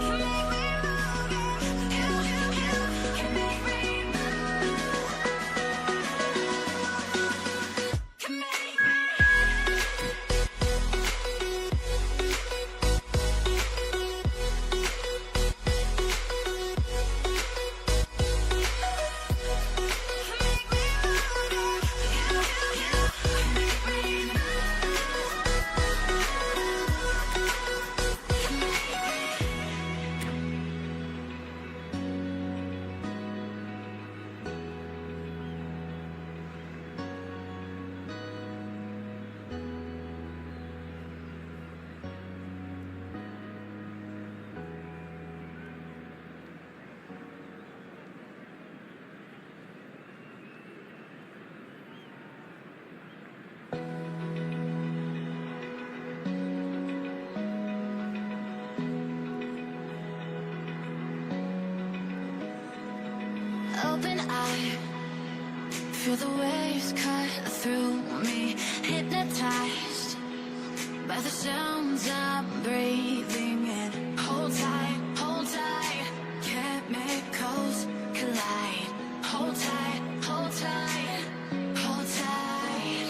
Can make me move. You can make me move. Can make me. Open eye, feel the waves cut through me, hypnotized by the sounds I'm breathing in. Hold tight, chemicals collide. Hold tight, hold tight, hold tight.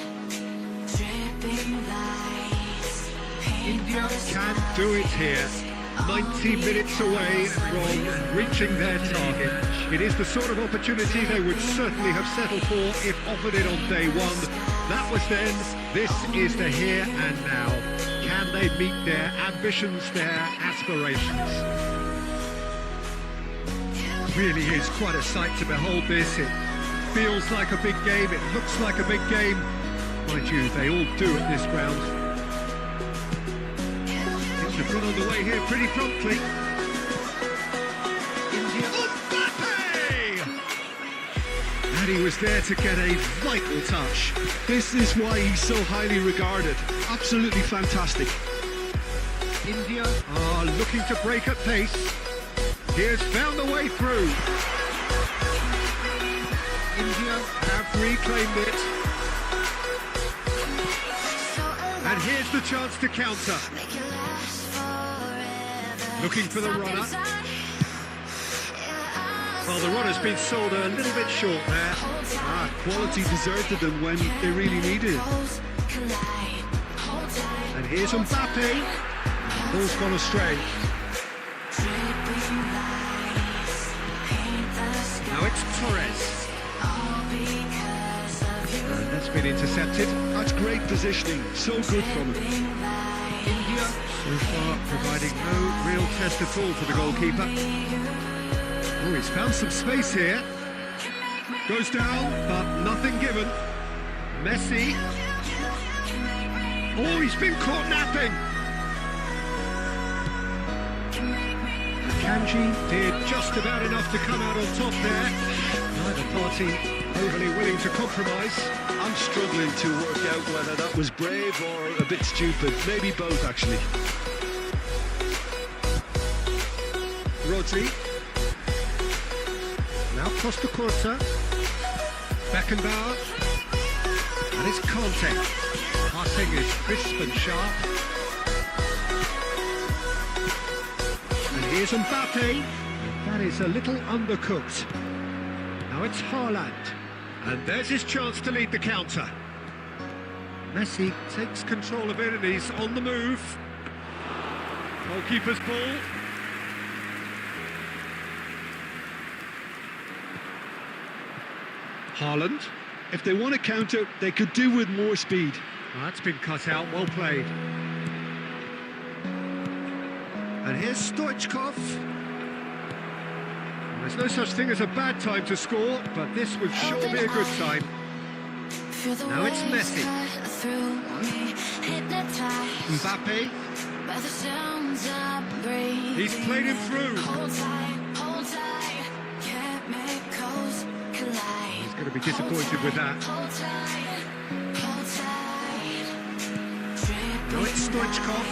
Dripping lights paint India the can skies. do it here. 90 minutes away from reaching their target. It is the sort of opportunity they would certainly have settled for if offered it on day one. That was then, this is the here and now. Can they meet their ambitions, their aspirations? Really is quite a sight to behold this. It feels like a big game, it looks like a big game. Mind you, they all do at this ground. They've got on the way here pretty promptly. India. Mbappe! And he was there to get a vital touch. This is why he's so highly regarded. Absolutely fantastic. India are looking to break at pace. He has found the way through. India have reclaimed it. And here's the chance to counter. Make it last forever. Looking for the Stop runner. inside, yeah, I'll Well, the runner's been sold a little bit short there. Quality deserted them when they really needed it. chemicals collide. Hold tight, And here's Mbappe. Ball's gone astray. dripping lights paint the skies, Now it's Torres. all because of you. And that's been intercepted. That's great positioning. So good from him. Dripping lights India so far providing no real test at all for the goalkeeper. Oh, he's found some space here. Goes down, but nothing given. Messi. Oh, he's been caught napping. Kanji did just about enough to come out on top there. Neither party overly willing to compromise. I'm struggling to work out whether that was brave or a bit stupid. Maybe both, actually. Rodri. Now Costa Corta. Beckenbauer. And it's Conte. Passing is crisp and sharp. And here's Mbappe. That is a little undercooked. Now it's Haaland. And there's his chance to lead the counter. Messi takes control of it and he's on the move. Goalkeeper's ball. Haaland. If they want to counter, they could do with more speed. Well, that's been cut out, well played. And here's Stoichkov. There's no such thing as a bad time to score, but this would sure be a good sign. Now it's Messi. Mbappe. He's played him through. He's going to be disappointed with that. Now it's Stoichkov.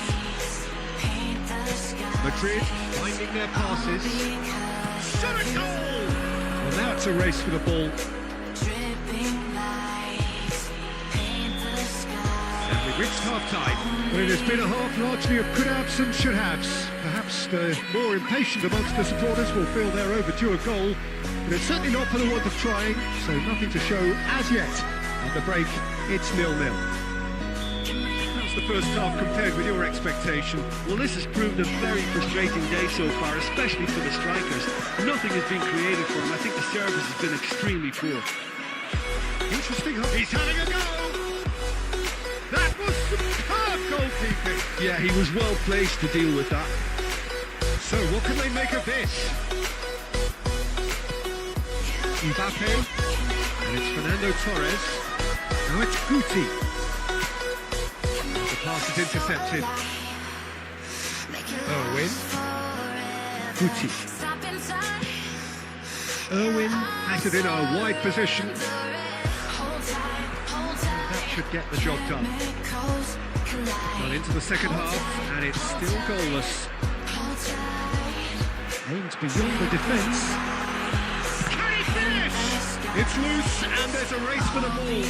Madrid finding their passes. Shot a goal! Well, now it's a race for the ball. And we've reached half-time. Well, it has been a half largely of could-haves and should-haves. Perhaps the more impatient amongst the supporters will feel they're overdue a goal, but it's certainly not for the want of trying, so nothing to show as yet. At the break, it's 0-0. How's the first half compared with your expectation? Well, this has proved a very frustrating day so far, especially for the strikers. Nothing has been created for them. I think the service has been extremely poor. Interesting. He's having a go! That was superb goalkeeping! Yeah, he was well placed to deal with that. So, what can they make of this? Mbappe, and it's Fernando Torres. Now it's Guti. The pass is intercepted. Irwin. Guti. Irwin has it in a wide position. That should get the job done. Well, into the second half, and it's still goalless. Aims beyond the defence. It's loose and there's a race for the ball.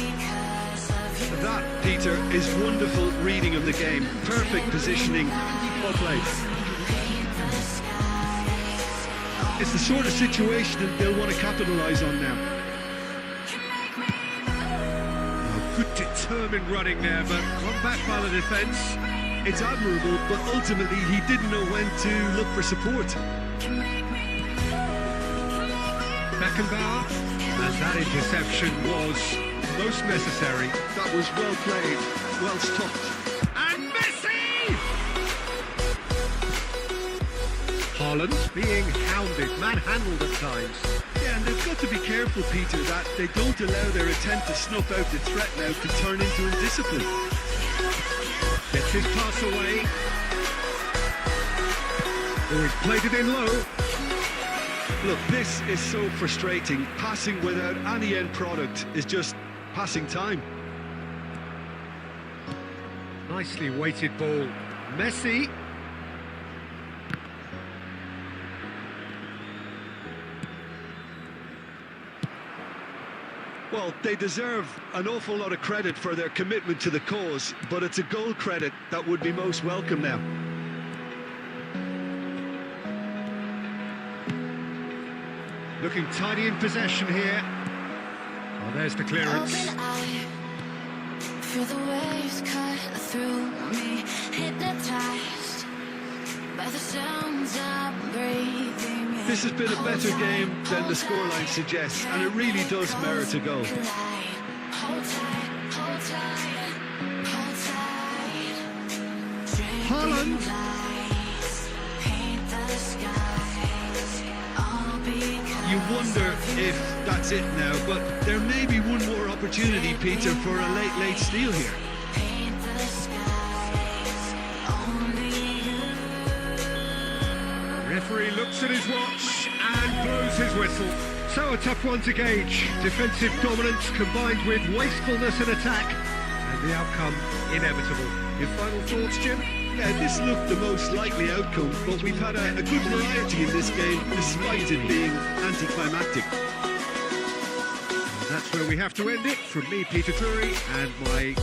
That, Peter, is wonderful reading of the game. Perfect positioning. Well played. It's the sort of situation that they'll want to capitalise on now. Oh, good determined running there, but one back by the defence. It's admirable, but ultimately he didn't know when to look for support. Beckenbauer. And that interception was most necessary. That was well played, well stopped. And Messi! Haaland being hounded, manhandled at times. Yeah, and they've got to be careful, Peter, that they don't allow their attempt to snuff out the threat now to turn into indiscipline. Gets his pass away. Oh, he's played it in low. Look, this is so frustrating. Passing without any end product is just passing time. Nicely weighted ball. Messi. Well, they deserve an awful lot of credit for their commitment to the cause, but it's a goal credit that would be most welcome now. Looking tidy in possession here. Oh, there's the clearance. Feel the waves cut through me, hypnotized by the sounds I'm breathing in. This has been a better game than the scoreline suggests, and it really does merit a goal. Hold tight, hold tight, hold tight. Holland. You wonder if that's it now, but there may be one more opportunity, Peter, for a late steal here. Referee looks at his watch and blows his whistle. So a tough one to gauge. Defensive dominance combined with wastefulness in attack, and the outcome inevitable. Your final thoughts, Jim? Yeah, this looked the most likely outcome, but we've had a good variety in this game, despite it being anticlimactic. That's where we have to end it. From me, Peter Drury, and my